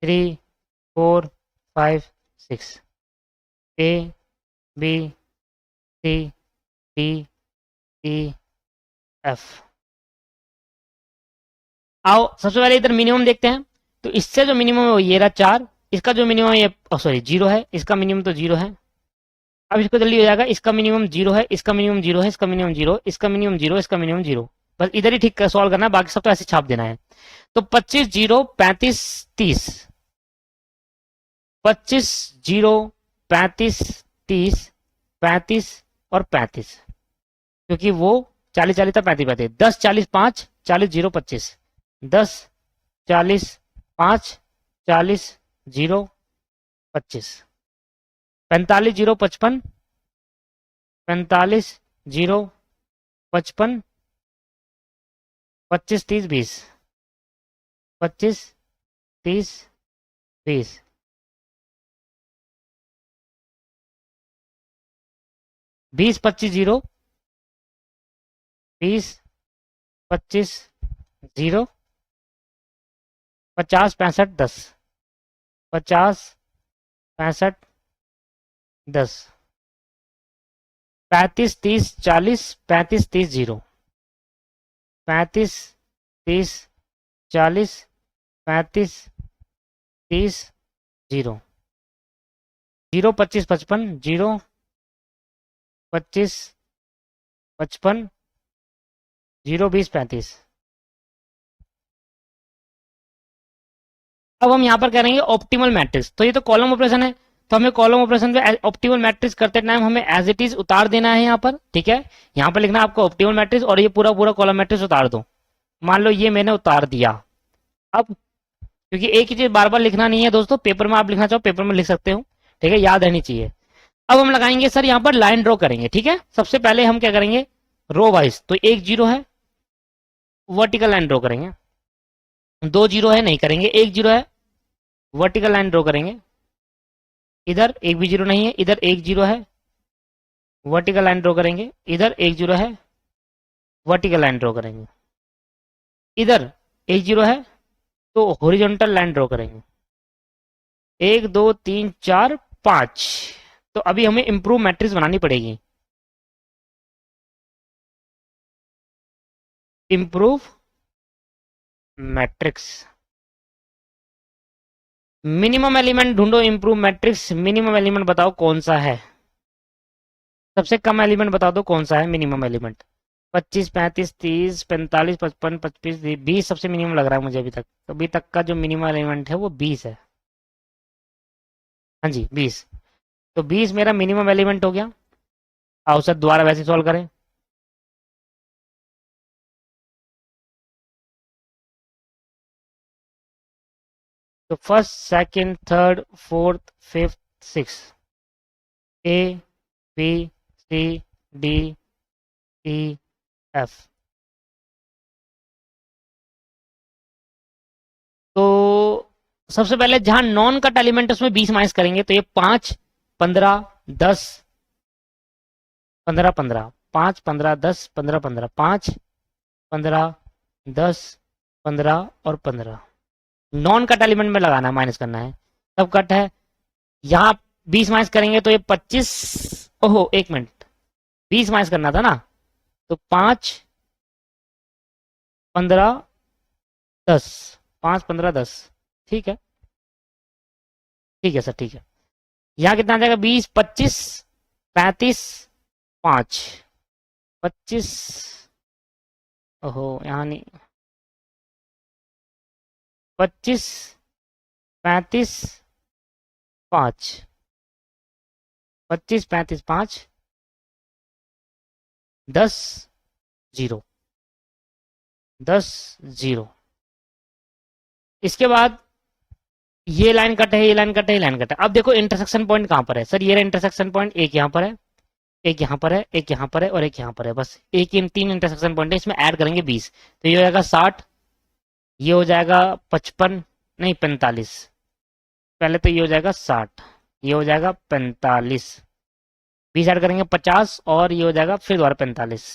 3 4 5 6, A B C D E F. आओ सबसे पहले इधर मिनिमम देखते हैं। तो इससे जो मिनिमम है वो ये रहा 4, इसका जो मिनिमम है ये सॉरी 0 है, इसका मिनिमम तो 0 है। अब इसको जल्दी हो जाएगा, इसका मिनिमम 0 है, इसका मिनिमम 0 है, इसका मिनिमम 0, इसका मिनिमम 0, इसका मिनिमम 0। बस इधर ही ठीक सॉल्व करना है, बाकी सब तो ऐसे छाप देना है। तो 25 0 35 30, 25 0 35 30 35 और 35, क्योंकि वो 40 40 था, 35 35, 10 40 5 40 0 25, 10 40 5 40 0 25, 45 0 55, 45 0 55, 25 30 20, 25 30 20, 20 25 0, 20 25 0, 50 65 10, 50 65 10, 35 30 40, 35 30 0, 35 30 40, 35 30 0, 0 25 55, 0 25 55, 0 20 35। अब हम यहाँ पर करेंगे ऑप्टिमल मैट्रिक्स। तो ये तो कॉलम ऑपरेशन है, तो हमें कॉलम ऑपरेशन पे ऑप्टिमल मैट्रिक्स करते टाइम हमें एज इट इज उतार देना है यहाँ पर। ठीक है, यहाँ पर लिखना आपको ऑप्टिमल मैट्रिक्स और ये पूरा पूरा कॉलम मैट्रिक्स उतार दो। मान लो ये मैंने उतार दिया। अब क्योंकि एक ही चीज बार बार लिखना नहीं है दोस्तों, पेपर में आप लिखना चाहो पेपर में लिख सकते हो, ठीक है, याद रहनी चाहिए। अब हम लगाएंगे सर यहाँ पर लाइन ड्रॉ करेंगे। ठीक है, सबसे पहले हम क्या करेंगे, रो वाइज। तो 1 0 है, वर्टिकल लाइन ड्रॉ करेंगे। 2 0 है, नहीं करेंगे। 1 0 है, वर्टिकल लाइन ड्रॉ करेंगे। इधर एक भी 0 नहीं है, इधर 1 0 है, वर्टिकल लाइन ड्रॉ करेंगे। इधर 1 0 है, वर्टिकल लाइन ड्रॉ करेंगे। इधर 1 0 है, तो हॉरिजॉन्टल लाइन ड्रॉ करेंगे। 1 2 3 4 5। तो अभी हमें इंप्रूव मैट्रिक्स बनानी पड़ेगी। इंप्रूव मैट्रिक्स, मिनिमम एलिमेंट ढूंढो। इंप्रूव मैट्रिक्स, मिनिमम एलिमेंट बताओ कौन सा है। सबसे कम एलिमेंट बता दो कौन सा है मिनिमम एलिमेंट। 25 35 30 45 55 25 20 सबसे मिनिमम लग रहा है मुझे अभी तक का जो मिनिमम एलिमेंट है वो 20 है। हाँ जी 20। तो 20 मेरा मिनिमम एलिमेंट हो गया। आओ सर दोबारा वैसे सॉल्व करें। तो first second third fourth fifth six, A B C D E F. तो सबसे पहले जहां नॉन कट एलिमेंट है उसमें 20 माइनस करेंगे। तो ये 5 15 10 15 15, 5 15 10 15 15, 5 15 10 15 और 15। नॉन कट एलिमेंट में लगाना है, माइनस करना है। तब कट है, यहाँ 20 माइनस करेंगे तो ये 25। ओहो 1 मिनट, 20 माइनस करना था ना। तो 5 15 10, 5 15 10। ठीक है, ठीक है सर, ठीक है। यहाँ कितना आ जाएगा, 20 25 35 5 25। ओहो यहाँ नहीं, 25 35 5, 25 35 5 10 0, 10 0। इसके बाद ये लाइन कट है, ये लाइन कट है, ये लाइन कट है। अब देखो इंटरसेक्शन पॉइंट कहाँ पर है सर, ये इंटरसेक्शन पॉइंट एक यहाँ पर है, एक यहाँ पर है, एक यहाँ पर है और एक यहाँ पर है। बस एक इन 3 इंटरसेक्शन पॉइंट है, इसमें ऐड करेंगे 20। तो ये हो जाएगा 60, ये हो जाएगा 55 नहीं 45। पहले तो ये हो जाएगा 60, ये हो जाएगा 45, 20 ऐड करेंगे 50 और ये हो जाएगा फिर दोबारा 45।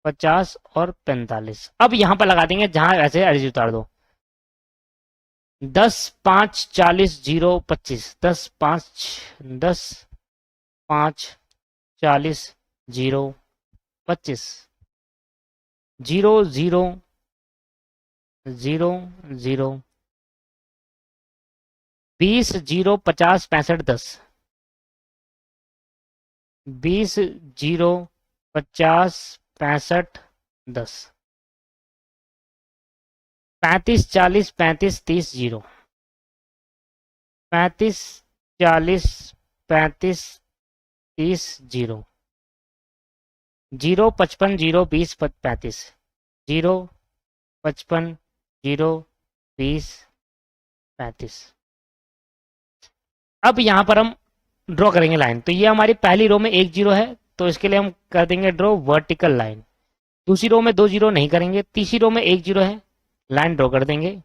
50 और 45। अब यहां पर लगा देंगे जहां ऐसे एडिज उतार दो। 10 5 40 0 25, 10 5 40 0 25, 0 0 0 0, 20 0 50 65 10, 20 0 50 65 10, 35 40 35 30 0, 35 40 35 30 0, 0 55 0 20 35, 0 55 0 20 35। अब यहां पर हम ड्रॉ करेंगे लाइन। तो ये हमारी पहली रो में एक जीरो है, तो इसके लिए हम कर देंगे ड्रॉ वर्टिकल लाइन। दूसरी रो में दो जीरो नहीं करेंगे। तीसरी रो में एक जीरो है, लाइन ड्रॉ कर देंगे।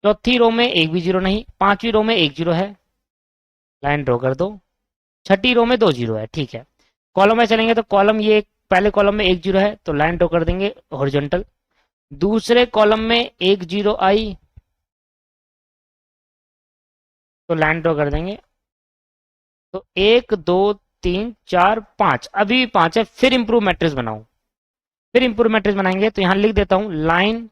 चौथी रो में एक भी जीरो नहीं। पांचवी रो में एक जीरो है, लाइन ड्रॉ कर दो। छठी रो में दो जीरो है, ठीक है। कॉलम में चलेंगे तो कॉलम ये पहले कॉलम में एक जीरो है, तो लाइन ड्रॉ कर देंगे हॉरिजॉन्टल। दूसरे कॉलम में एक जीरो आई, तो लाइन ड्रॉ कर देंगे। तो 1 2 3 4 5, अभी भी 5 है। फिर इंप्रूव मैट्रिक्स बनाऊं। फिर इंप्रूव मैट्रिक्स बनाएंगे तो यहां लिख देता हूं लाइन,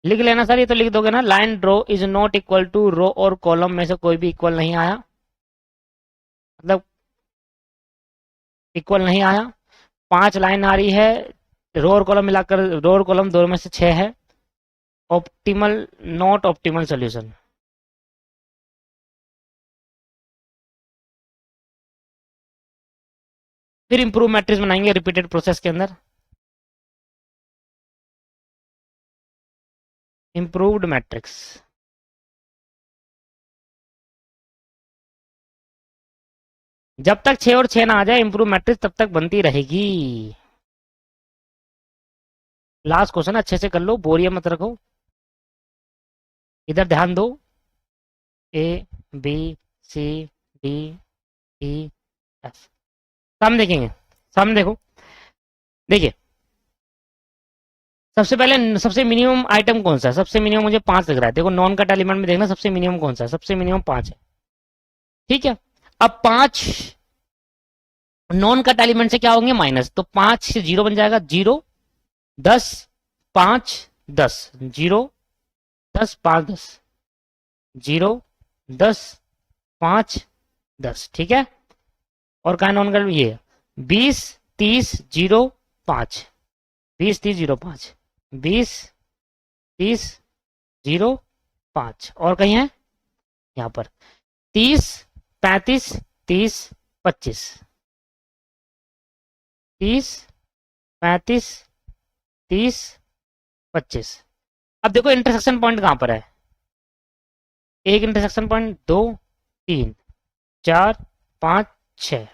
लिख लेना सर, ये तो लिख दोगे ना। Line draw is not equal to row और कॉलम में से कोई भी इक्वल नहीं आया, मतलब इक्वल नहीं आया। 5 लाइन आ रही है, रो और कॉलम मिलाकर, रो और कॉलम दोनों में से 6 है। Optimal, not optimal solution. फिर इंप्रूव मैट्रिक्स बनाएंगे रिपीटेड प्रोसेस के अंदर। इंप्रूव्ड मैट्रिक्स, जब तक 6 और 6 ना आ जाए इंप्रूव मैट्रिक्स तब तक बनती रहेगी। लास्ट क्वेश्चन अच्छे से कर लो, बोरिया मत रखो। इधर ध्यान दो। A B C D E F, sum देखेंगे। सम देखो, देखिए सबसे पहले सबसे मिनिमम आइटम कौन सा है। सबसे मिनिमम मुझे 5 लग रहा है। देखो नॉन कट एलिमेंट में देखना सबसे मिनिमम कौन सा है। सबसे मिनिमम 5 है, ठीक है। अब 5 नॉन कट एलिमेंट से क्या होंगे, माइनस। तो 5 से 0 बन जाएगा, 0 10 5 10, 0 10 5 10, 0 10 5 10, ठीक है। और कहा नॉन कट ये 20 30 0 5, 20 30 0 5, 20 30 0 5। और कहीं है यहाँ पर 30 35 30 25, 30 35 30 25। अब देखो इंटरसेक्शन पॉइंट कहां पर है। एक इंटरसेक्शन पॉइंट, 2 3 4 5 6।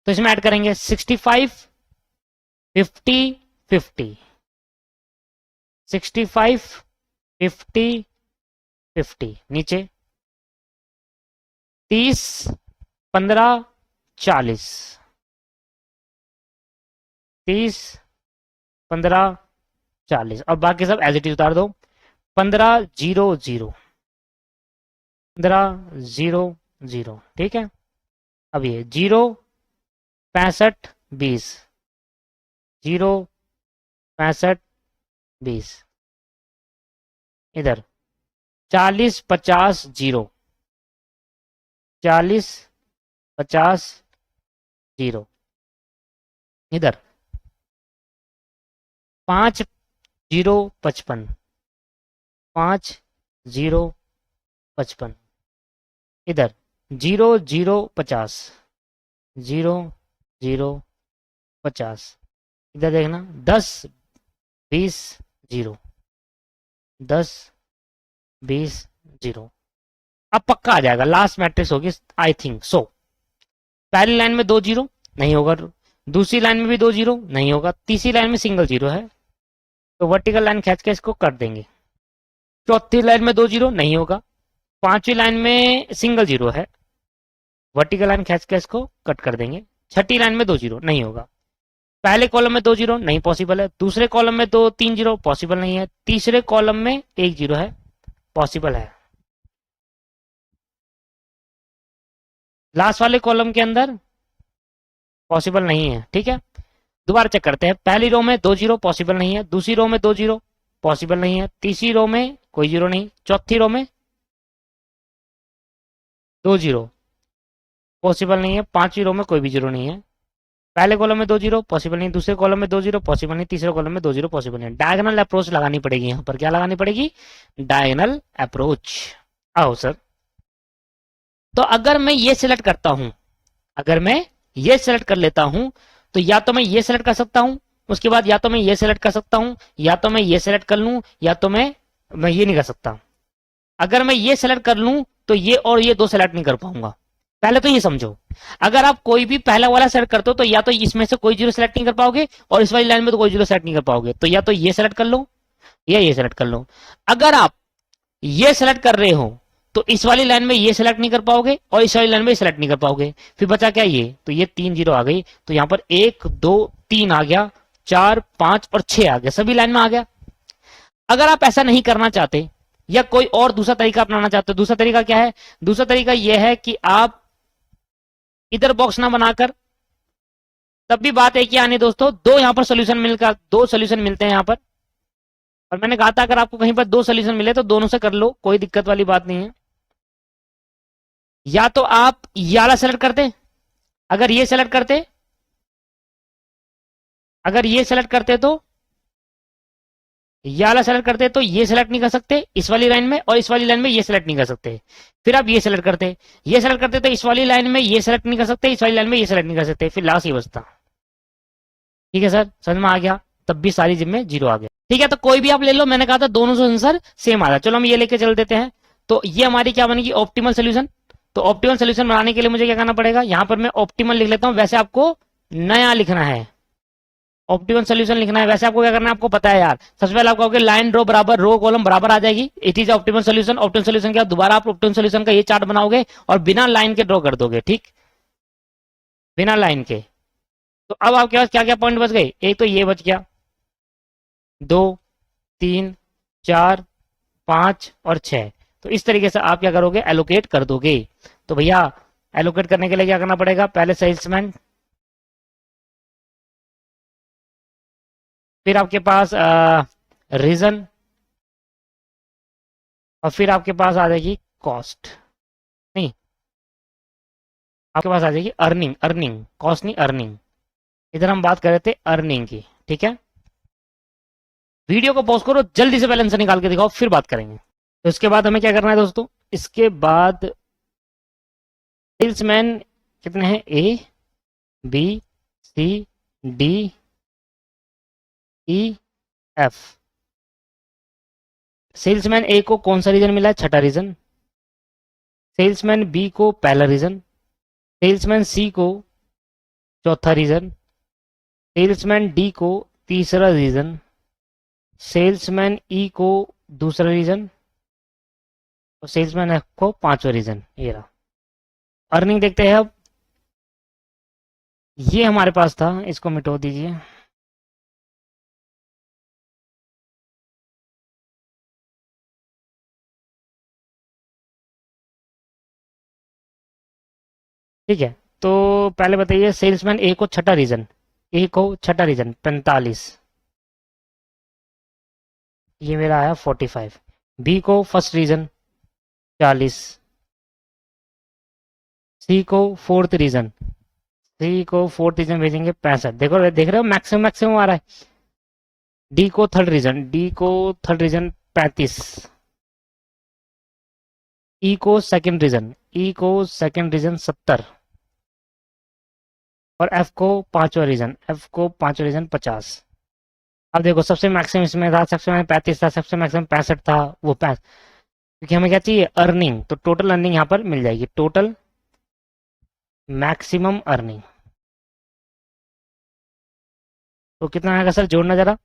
तो इसमें ऐड करेंगे 65 50 50, 65 50 50। नीचे 30 15 40, 30 15 40। अब बाकी सब एज इट इज उतार दो। 15 0 0, 15 0 0, ठीक है। अब ये 0 65 20, 0 65 20। इधर 40 50 0, 40 50 0। इधर 5 0 55, 5 0 55। इधर 0 0 50, 0 0 50। इधर देखना 10 20 0, 10 20 0। अब पक्का आ जाएगा, लास्ट मैट्रिक्स होगी आई थिंक सो। पहली लाइन में 2 जीरो नहीं होगा, दूसरी लाइन में भी 2 जीरो नहीं होगा, तीसरी लाइन में सिंगल जीरो है, तो वर्टिकल लाइन खींच के इसको कर देंगे। चौथी लाइन में 2 जीरो नहीं होगा, पांचवी लाइन में सिंगल जीरो है, वर्टिकल लाइन खींच के इसको कट कर देंगे। छठी लाइन में 2 जीरो नहीं होगा, पहले कॉलम में 2 जीरो नहीं पॉसिबल है, दूसरे कॉलम में 3 जीरो पॉसिबल नहीं है, तीसरे कॉलम में 1 जीरो है, पॉसिबल है। लास्ट वाले कॉलम के अंदर पॉसिबल नहीं है। ठीक है, दोबारा चेक करते हैं। पहली रो में 2 जीरो पॉसिबल नहीं है, दूसरी रो में 2 जीरो पॉसिबल नहीं है, तीसरी रो में कोई जीरो नहीं, चौथी रो में 2 जीरो पॉसिबल नहीं है, पांचवी रो में कोई भी जीरो नहीं है। पहले कॉलम में 2 जीरो पॉसिबल नहीं, दूसरे कॉलम में 2 जीरो पॉसिबल नहीं, तीसरे कॉलम में 2 जीरो पॉसिबल नहीं। डायगोनल अप्रोच लगानी पड़ेगी यहाँ पर। क्या लगानी पड़ेगी? Diagonal approach. आओ सर, तो अगर मैं ये सिलेक्ट करता हूं, अगर मैं ये सिलेक्ट कर लेता हूं, तो या तो मैं ये सिलेक्ट कर सकता हूं, उसके बाद या तो मैं ये सिलेक्ट कर सकता हूं, या तो मैं ये सिलेक्ट कर लूं, या तो मैं ये नहीं कर सकता। अगर मैं ये सिलेक्ट कर लूं तो ये और ये दो सिलेक्ट नहीं कर पाऊंगा। पहले तो ये समझो, अगर आप कोई भी पहला वाला सेलेक्ट करते हो तो या तो इसमें से कोई जीरो सेलेक्ट नहीं कर पाओगे और इस वाली लाइन में तो कोई जीरो सेलेक्ट नहीं कर पाओगे, तो या तो ये सेलेक्ट कर लो या ये सेलेक्ट कर लो। अगर आप ये सेलेक्ट कर रहे हो तो इस वाली लाइन में ये सेलेक्ट नहीं कर पाओगे और इस वाली लाइन में सेलेक्ट नहीं कर पाओगे, फिर बचा क्या? ये, तो ये 3 जीरो आ गई, तो यहां पर 1 2 3 आ गया, 4 5 और 6 आ गया, सभी लाइन में आ गया। अगर आप ऐसा नहीं करना चाहते या कोई और दूसरा तरीका अपनाना चाहते हो, दूसरा तरीका क्या है? दूसरा तरीका यह है कि आप इधर बॉक्स ना बनाकर, तब भी बात है कि आने दोस्तों, दो यहां पर सोल्यूशन मिलकर, दो सोल्यूशन मिलते हैं यहां पर, और मैंने कहा था अगर आपको कहीं पर दो सोल्यूशन मिले तो दोनों से कर लो, कोई दिक्कत वाली बात नहीं है। या तो आप ये वाला सेलेक्ट करते, अगर ये सेलेक्ट करते, अगर ये सेलेक्ट करते तो ये वाला सेलेक्ट करते तो ये सेलेक्ट नहीं कर सकते इस वाली लाइन में, और इस वाली लाइन में ये सेलेक्ट नहीं कर सकते। फिर आप ये सेलेक्ट करते, ये सेलेक्ट करते तो इस वाली लाइन में ये सेलेक्ट नहीं कर सकते, इस वाली लाइन में ये सेलेक्ट नहीं कर सकते, फिर लास्ट ये बचता। ठीक है सर, समझ में आ गया? तब भी सारी जिम में जीरो आ गया। ठीक है, तो कोई भी आप ले लो, मैंने कहा था दोनों से आंसर सेम आ रहा है। चलो हम ये लेके चल देते हैं। तो ये हमारी क्या बनेगी? Optimal solution. तो ऑप्टिमल सोल्यूशन बनाने के लिए मुझे क्या करना पड़ेगा? यहां पर मैं ऑप्टिमल लिख लेता हूं, वैसे आपको नया लिखना है, ऑप्टिमल सोल्यूशन लिखना है। वैसे आपको क्या करना है, आपको पता है यार। सबसे पहले आपको लाइन रो बराबर रो कॉलम बराबर आ जाएगी, it is optimal solution. Optimal solution क्या, दोबारा आप ऑप्टिमल सोल्यूशन का ये चार्ट बनाओगे और बिना लाइन के ड्रॉ कर दोगे। ठीक, बिना लाइन के। तो अब आपके पास क्या क्या पॉइंट बच गए? एक तो ये बच गया, 2 3 4 5 और 6। तो इस तरीके से आप क्या करोगे? एलोकेट कर दोगे। तो भैया एलोकेट करने के लिए क्या करना पड़ेगा? पहले सेल्समैन, फिर आपके पास रीजन, और फिर आपके पास आ जाएगी कॉस्ट, नहीं आपके पास आ जाएगी अर्निंग। अर्निंग, कॉस्ट नहीं, अर्निंग। इधर हम बात कर रहे थे अर्निंग की। ठीक है, वीडियो को पॉज करो, जल्दी से बैलेंस निकाल के दिखाओ, फिर बात करेंगे। तो इसके बाद हमें क्या करना है दोस्तों? इसके बाद सेल्समैन कितने हैं? A B C D E F. Salesman A को कौन सा रीजन मिला है? छठा रीजन। सेल्समैन बी को पहला रीजन, सेल्समैन सी को चौथा रीजन, सेल्समैन डी को तीसरा रीजन, सेल्समैन ई को दूसरा रीजन, और सेल्समैन एफ को पांचवा रीजन। ये रहा। अर्निंग देखते हैं अब। ये हमारे पास था, इसको मिटो दीजिए। ठीक है, तो पहले बताइए, सेल्समैन ए को छठा रीजन, ए को छठा रीजन 45, ये मेरा आया 45। बी को फर्स्ट रीजन 40, सी को फोर्थ रीजन, सी को फोर्थ रीजन भेजेंगे 65। देखो देख रहे हो, मैक्सिमम मैक्सिमम आ रहा है। डी को थर्ड रीजन, डी को थर्ड रीजन 35, ई को सेकंड रीजन, ई को सेकंड रीजन 70, और एफ को पांचवा रीजन, एफ को पांचवा रीजन 50। अब देखो, सबसे मैक्सिमम इसमें था, सबसे मैक्सिमम 35 था, सबसे मैक्सिमम 65 था, वो 5, क्योंकि हमें क्या चाहिए? अर्निंग। तो टोटल अर्निंग यहाँ पर मिल जाएगी, टोटल मैक्सिमम अर्निंग। तो कितना आएगा सर? जोड़ना जरा।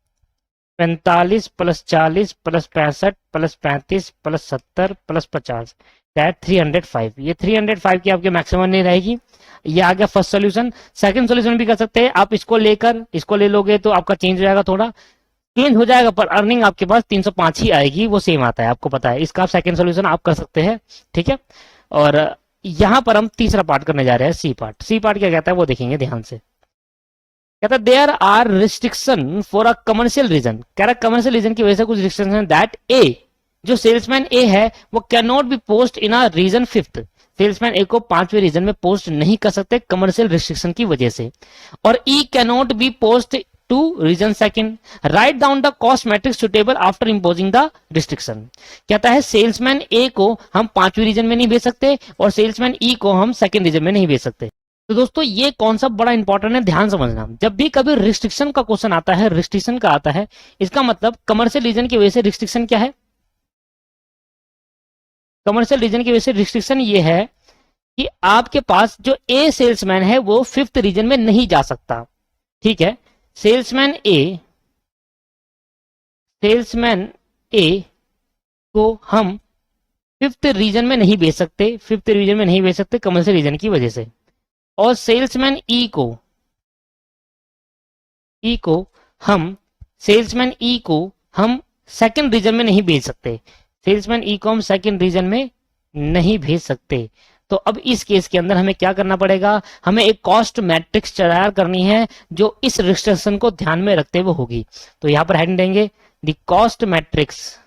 45 plus 40 plus 65 plus 35 plus 70 plus 50, that 305, ये 305 की आपके मैक्सिमम नहीं रहेगी। ये आ गया फर्स्ट सोल्यूशन। सेकंड सोल्यूशन भी कर सकते हैं आप, इसको लेकर इसको ले लोगे तो आपका चेंज हो जाएगा, थोड़ा चेंज हो जाएगा, पर अर्निंग आपके पास 305 ही आएगी, वो सेम आता है, आपको पता है। इसका आप सेकंड सोल्यूशन आप कर सकते हैं, ठीक है। और यहां पर हम तीसरा पार्ट करने जा रहे हैं, सी पार्ट। सी पार्ट क्या कहता है वो देखेंगे ध्यान से। कहता है there are restriction for a commercial region. कह रहा है कमर्शियल रीजन की वजह से कुछ रिस्ट्रिक्शन है, दैट ए, जो सेल्समैन ए है वो can not be post in a region fifth. Salesman A को 5वें रीजन में पोस्ट नहीं कर सकते कमर्शियल रिस्ट्रिक्शन की वजह से। और E can not be post to region second. Right down the cost matrix suitable after imposing the restriction. कहता है सेल्समैन ए को हम 5वीं रीजन में नहीं भेज सकते और सेल्समैन ई को हम सेकंड रीजन में नहीं भेज सकते। तो दोस्तों ये कॉन्सेप्ट बड़ा इंपॉर्टेंट है, ध्यान समझना। जब भी कभी रिस्ट्रिक्शन का क्वेश्चन आता है, रिस्ट्रिक्शन का आता है, इसका मतलब कमर्शियल रीजन की वजह से रिस्ट्रिक्शन क्या है? कमर्शियल रीजन की वजह से रिस्ट्रिक्शन ये है कि आपके पास जो ए सेल्समैन है वो 5th रीजन में नहीं जा सकता, ठीक है। सेल्समैन ए को हम 5th रीजन में नहीं भेज सकते, 5th रीजन में नहीं भेज सकते कमर्शियल रीजन की वजह से। और सेल्समैन ई को हम सेकंड रीजन में नहीं भेज सकते, सेल्समैन ई को हम सेकंड रीजन में नहीं भेज सकते। तो अब इस केस के अंदर हमें क्या करना पड़ेगा? हमें एक कॉस्ट मैट्रिक्स तैयार करनी है जो इस रिस्ट्रिक्शन को ध्यान में रखते हुए होगी। तो यहां पर हेडिंग देंगे the cost matrix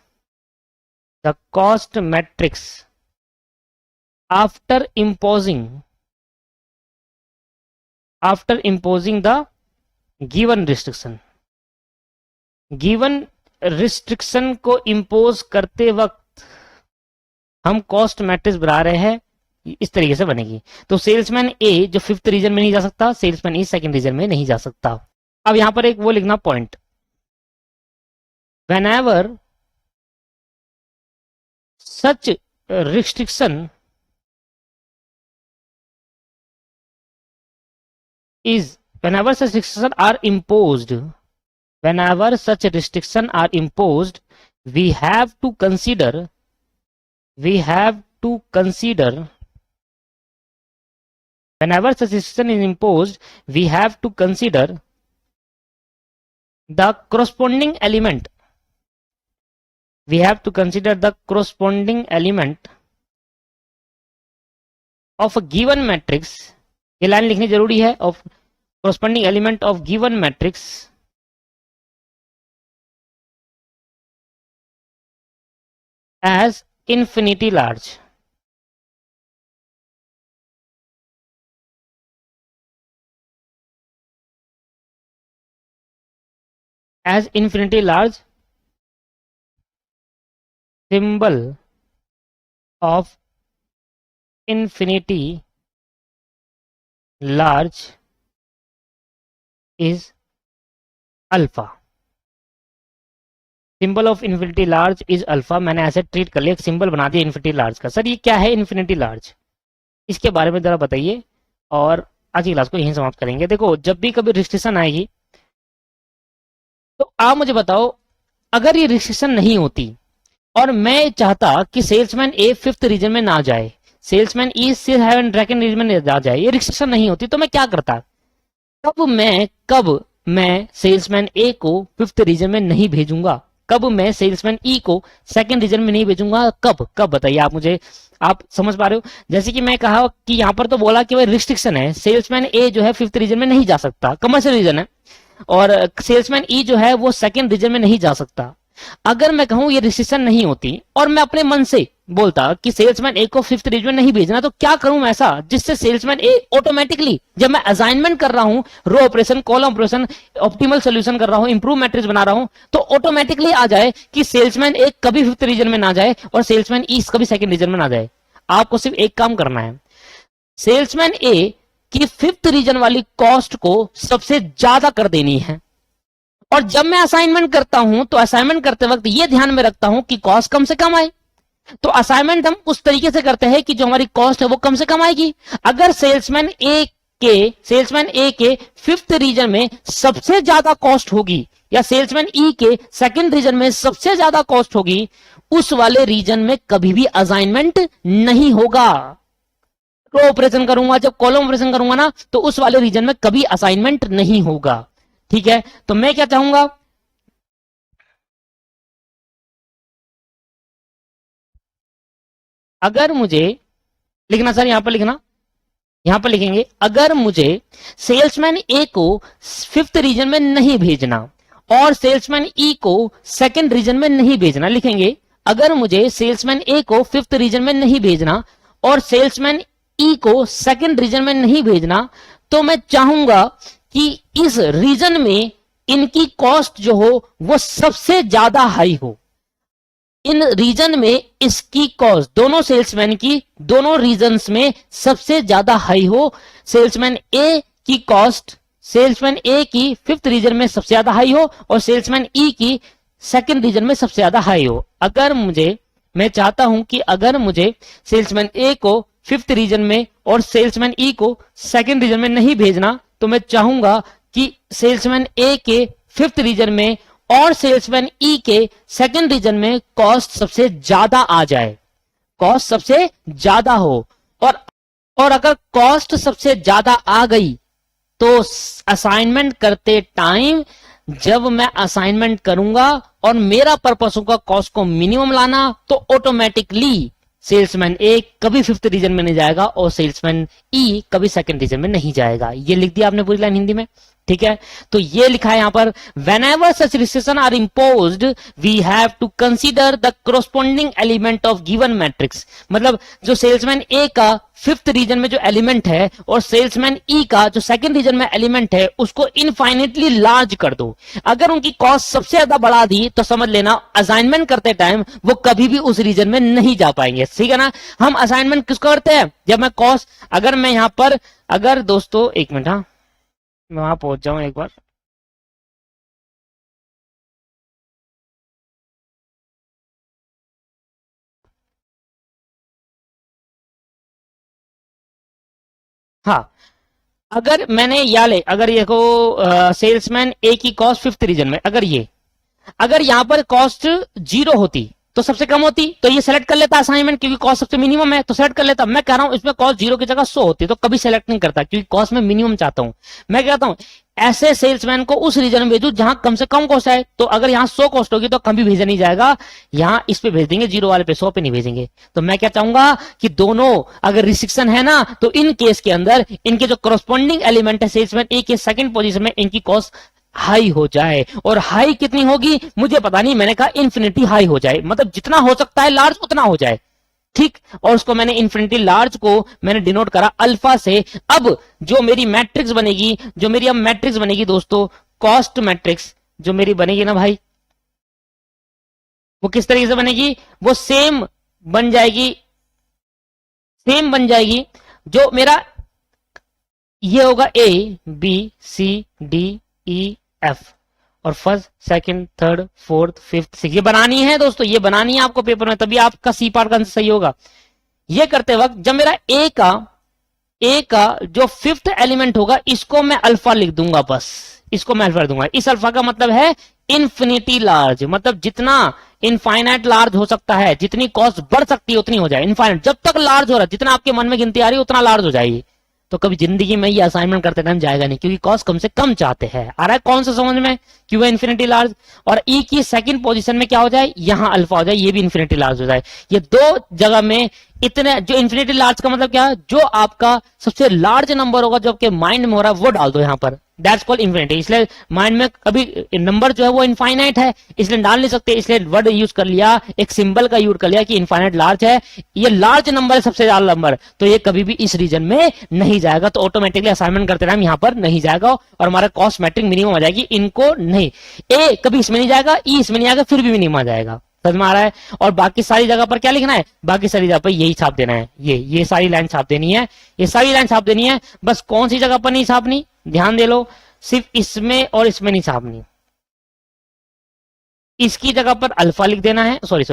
after imposing the given restriction को इंपोज करते वक्त हम कॉस्ट मैट्रिक्स बना रहे हैं, इस तरीके से बनेगी। तो सेल्समैन ए जो 5th रीजन में नहीं जा सकता, सेल्समैन ई सेकंड रीजन में नहीं जा सकता। अब यहां पर एक वो लिखना point, whenever such restriction whenever such restrictions are imposed, we have to consider whenever such restriction is imposed, we have to consider the corresponding element. We have to consider the corresponding element of a given matrix. ये line लिखनी जरूरी है, of corresponding element of given matrix as infinity large. As infinity large, symbol of infinity large is alpha. Symbol of infinity large is alpha. मैंने ऐसे treat कर लिया, एक symbol बना दिया इन्फिनिटी लार्ज का। सर ये क्या है इन्फिनिटी लार्ज, इसके बारे में जरा बताइए और आज की क्लास को यहीं समाप्त करेंगे। देखो जब भी कभी रिस्ट्रिक्शन आएगी तो आप मुझे बताओ, अगर ये रिस्ट्रिक्शन नहीं होती और मैं चाहता कि सेल्समैन ए 5th रीजन में ना जाए, सेल्समैन ई सेकंड रीजन में ना जाए, ये रिस्ट्रिक्शन नहीं होती, तो मैं क्या करता? कब मैं सेल्समैन ए को 5th रीजन में नहीं भेजूंगा, कब मैं सेल्समैन ई को सेकंड रीजन में नहीं भेजूंगा, कब बताइए आप मुझे। आप समझ पा रहे हो? जैसे कि मैं कहा कि यहां पर तो बोला कि भाई रिस्ट्रिक्शन है, सेल्समैन ए जो है 5th रीजन में नहीं जा सकता, कमर्शियल रीजन है, और सेल्समैन ई जो है वो सेकंड रीजन में नहीं जा सकता। अगर मैं कहूं ये रिस्ट्रिक्शन नहीं होती और मैं अपने मन से बोलता कि सेल्समैन ए को 5th रीजन में नहीं भेजना, तो क्या करूं ऐसा जिससे सेल्समैन ए ऑटोमेटिकली, जब मैं असाइनमेंट कर रहा हूं, row operation, column operation, optimal solution कर रहा हूं, इंप्रूव मैट्रिक्स बना रहा हूं, तो ऑटोमेटिकली आ जाए कि सेल्समैन ए कभी 5th रीजन में ना जाए और सेल्समैन ई कभी सेकंड रीजन में ना जाए। आपको सिर्फ एक काम करना है, सेल्समैन ए की 5th रीजन वाली कॉस्ट को सबसे ज्यादा कर देनी है। और जब मैं असाइनमेंट करता हूं तो असाइनमेंट करते वक्त ये ध्यान में रखता हूं कि कॉस्ट कम से कम आए। तो असाइनमेंट हम उस तरीके से करते हैं कि जो हमारी कॉस्ट है वो कम से कम आएगी। अगर सेल्समैन ए के 5th रीजन में सबसे ज्यादा कॉस्ट होगी या सेल्समैन ई के सेकंड रीजन में सबसे ज्यादा कॉस्ट होगी, उस वाले रीजन में कभी भी असाइनमेंट नहीं होगा। रो ऑपरेशन करूंगा, जब कॉलम ऑपरेशन करूंगा ना, तो उस वाले रीजन में कभी असाइनमेंट नहीं होगा। ठीक है, तो मैं क्या चाहूंगा, अगर मुझे लिखना सर, यहां पर लिखना, यहां पर लिखेंगे अगर मुझे सेल्समैन ए को फिफ्थ रीजन में नहीं भेजना और सेल्समैन ई को सेकंड रीजन में नहीं भेजना, लिखेंगे अगर मुझे सेल्समैन ए को फिफ्थ रीजन में नहीं भेजना और सेल्समैन ई को सेकंड रीजन में नहीं भेजना, तो मैं चाहूंगा कि इस रीजन में इनकी कॉस्ट जो हो वो सबसे ज्यादा हाई हो। इन रीजन में इसकी कॉस्ट दोनों सेल्समैन की दोनों रीजन्स में सबसे ज्यादा हाई हो। सेल्समैन ए की कॉस्ट सेल्समैन ए की फिफ्थ रीजन में सबसे ज्यादा हाई हो और सेल्समैन ई की सेकंड रीजन में सबसे ज्यादा हाई हो। अगर मुझे, मैं चाहता हूं कि अगर मुझे सेल्समैन ए को फिफ्थ रीजन में और सेल्समैन ई को सेकंड रीजन में नहीं भेजना, तो मैं चाहूंगा कि सेल्समैन ए के फिफ्थ रीजन में और सेल्समैन ई के सेकंड रीजन में कॉस्ट सबसे ज्यादा आ जाए, कॉस्ट सबसे ज्यादा हो। और अगर कॉस्ट सबसे ज्यादा आ गई तो असाइनमेंट करते टाइम जब मैं असाइनमेंट करूंगा और मेरा पर्पस होगा कॉस्ट को मिनिमम लाना, तो ऑटोमेटिकली सेल्समैन ए कभी फिफ्थ रीजन में नहीं जाएगा और सेल्समैन ई कभी सेकंड रीजन में नहीं जाएगा। ये लिख दिया आपने पूरी लाइन हिंदी में। ठीक है, तो ये लिखा है यहां पर, whenever such restriction are imposed we have to consider the corresponding element of given matrix। मतलब जो सेल्समैन ए का फिफ्थ रीजन में जो एलिमेंट है और सेल्समैन ई का जो सेकंड रीजन में एलिमेंट है उसको इनफाइनेटली लार्ज कर दो। अगर उनकी कॉस्ट सबसे ज्यादा बढ़ा दी तो समझ लेना असाइनमेंट करते टाइम वो कभी भी उस रीजन में नहीं जा पाएंगे। ठीक है ना, हम असाइनमेंट किसको करते हैं, जब मैं कॉस्ट, अगर मैं यहां पर, अगर दोस्तों एक मिनट, हाँ मैं वहां पहुंच जाऊं एक बार, हाँ अगर मैंने या ले, अगर ये को सेल्समैन ए की कॉस्ट फिफ्थ रीजन में, अगर यहां पर कॉस्ट 0 होती तो सबसे कम होती, तो ये सेलेक्ट कर लेता असाइनमेंट, क्योंकि कॉस्ट सबसे मिनिमम है तो सेलेक्ट कर लेता। मैं कह रहा हूं इसमें कॉस्ट 0 की जगह 100 होती तो कभी सेलेक्ट नहीं करता, क्योंकि कॉस्ट में मिनिमम चाहता हूं। मैं कहता हूं ऐसे सेल्समैन को उस रीजन में भेजू जहां कम से कम कॉस्ट है। तो अगर यहां 100 कॉस्ट होगी तो कभी भेजा नहीं जाएगा, यहां इस पे भेज देंगे, 0 वाले पे, 100 पे नहीं भेजेंगे। तो मैं क्या चाहूंगा कि दोनों अगर रिस्ट्रिक्शन है ना, तो इन केस के अंदर इनके जो करस्पॉन्डिंग एलिमेंट है सेल्समैन ए के सेकंड पोजीशन में, इनकी कॉस्ट हाई हो जाए। और हाई कितनी होगी मुझे पता नहीं, मैंने कहा इन्फिनिटी हाई हो जाए, मतलब जितना हो सकता है लार्ज उतना हो जाए। ठीक, और उसको मैंने इन्फिनिटी लार्ज को मैंने डिनोट करा अल्फा से। अब जो मेरी मैट्रिक्स बनेगी, जो मेरी अब मैट्रिक्स बनेगी दोस्तों, कॉस्ट मैट्रिक्स जो मेरी बनेगी ना भाई, वो किस तरीके से बनेगी, वो सेम बन जाएगी, सेम बन जाएगी। जो मेरा ये होगा A B C D E F, और first second third fourth fifth six, ये बनानी है दोस्तों, ये बनानी है आपको पेपर में, तभी आपका सी पार्ट का आंसर सही होगा। ये करते वक्त जब मेरा ए का जो फिफ्थ एलिमेंट होगा इसको मैं अल्फा लिख दूंगा, बस इसको मैं अल्फा लिख दूंगा। इस अल्फा का मतलब है इन्फिनिटी लार्ज, मतलब जितना इनफाइनाइट लार्ज हो सकता है, जितनी कॉस्ट बढ़ सकती है उतनी हो जाए। इनफाइनाइट जब तक लार्ज हो रहा है, जितना आपके मन में गिनती आ रही है उतना लार्ज हो जाएगी। तो कभी जिंदगी में ये असाइनमेंट करते टाइम जाएगा नहीं, क्योंकि कॉस्ट कम से कम चाहते हैं। आ रहा है कौन सा समझ में, क्यों है इन्फिनिटी लार्ज। और ई की सेकंड पोजीशन में क्या हो जाए, यहां अल्फा हो जाए, ये भी इन्फिनिटी लार्ज हो जाए। ये दो जगह में इतने, जो इन्फिनिटी लार्ज का मतलब क्या है, जो आपका सबसे लार्ज नंबर होगा जो आपके माइंड में हो रहा है वो डाल दो यहां पर, दैट्स कॉल्ड इन्फिनिटी। इसलिए माइंड में कभी नंबर जो है वो इनफाइनाइट है इसलिए डाल नहीं सकते, इसलिए वर्ड यूज कर लिया, एक सिंबल का यूज कर लिया कि इनफाइनाइट लार्ज है, ये लार्ज नंबर है, सबसे ज्यादा नंबर, तो ये कभी भी इस रीजन में नहीं जाएगा। तो ऑटोमेटिकली असाइनमेंट करते टाइम यहां पर नहीं जाएगा और हमारा कॉस्ट मैट्रिक मिनिमम आ जाएगी। इनको नहीं, ए कभी इसमें नहीं जाएगा, ई इसमें नहीं आएगा, फिर भी मिनिमम आ जाएगा। समझ में आ रहा है। और बाकी सारी जगह पर क्या लिखना है, बाकी सारी जगह पर यही छाप देना है, ये सारी लाइन छाप देनी है, ये सारी लाइन छाप देनी है। बस कौन सी जगह पर नहीं छापनी, ध्यान दे लो, सिर्फ इसमें और इसमें नहीं छापनी। इसकी जगह पर अल्फा लिख देना है, सॉरी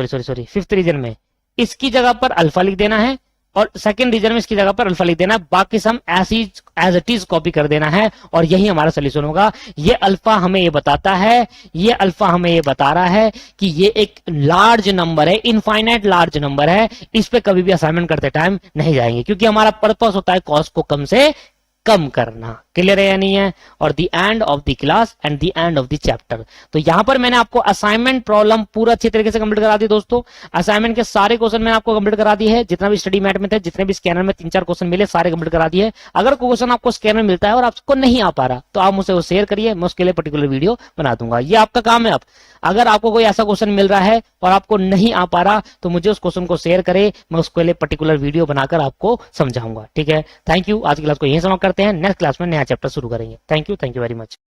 फिफ्थ रीजन में इसकी जगह पर अल्फा लिख देना है और सेकंड रीजन में इसकी जगह पर अल्फा लिख देना, बाकी सम ऐसी एज इट इज कॉपी कर देना है और यही हमारा सोल्यूशन होगा। ये अल्फा हमें ये बताता है, ये अल्फा हमें ये बता रहा है कि ये एक लार्ज नंबर है, इनफाइनाइट लार्ज नंबर है, इस पे कभी भी असाइनमेंट करते टाइम नहीं जाएंगे, क्योंकि हमारा पर्पस होता है कॉस्ट को कम से कम करना। क्लियर है या नहीं है? और the end of the class and the end of the chapter. तो यहां पर मैंने आपको असाइनमेंट प्रॉब्लम पूरा अच्छी तरीके से कंप्लीट करा दी दोस्तों। असाइनमेंट के सारे क्वेश्चन मैंने आपको कंप्लीट करा दिए है, जितना भी स्टडी मैट में थे, जितने भी स्कैनर में 3-4 क्वेश्चन मिले, सारे कंप्लीट करा दिए। अगर क्वेश्चन आपको स्कैनर में मिलता है और आपको नहीं आ पा रहा तो आप मुझसे वो शेयर करिए, मैं उसके लिए पर्टिकुलर वीडियो बना दूंगा। ये आपका काम है। अब अगर आपको कोई ऐसा क्वेश्चन मिल रहा है और आपको नहीं आ पा रहा तो मुझे उस क्वेश्चन को शेयर करे, मैं उसके लिए पर्टिकुलर वीडियो बनाकर आपको समझाऊंगा। ठीक है, थैंक यू। आज की क्लास को यहीं समाप्त करते हैं, नेक्स्ट क्लास में नया चैप्टर शुरू करेंगे। Thank you very much.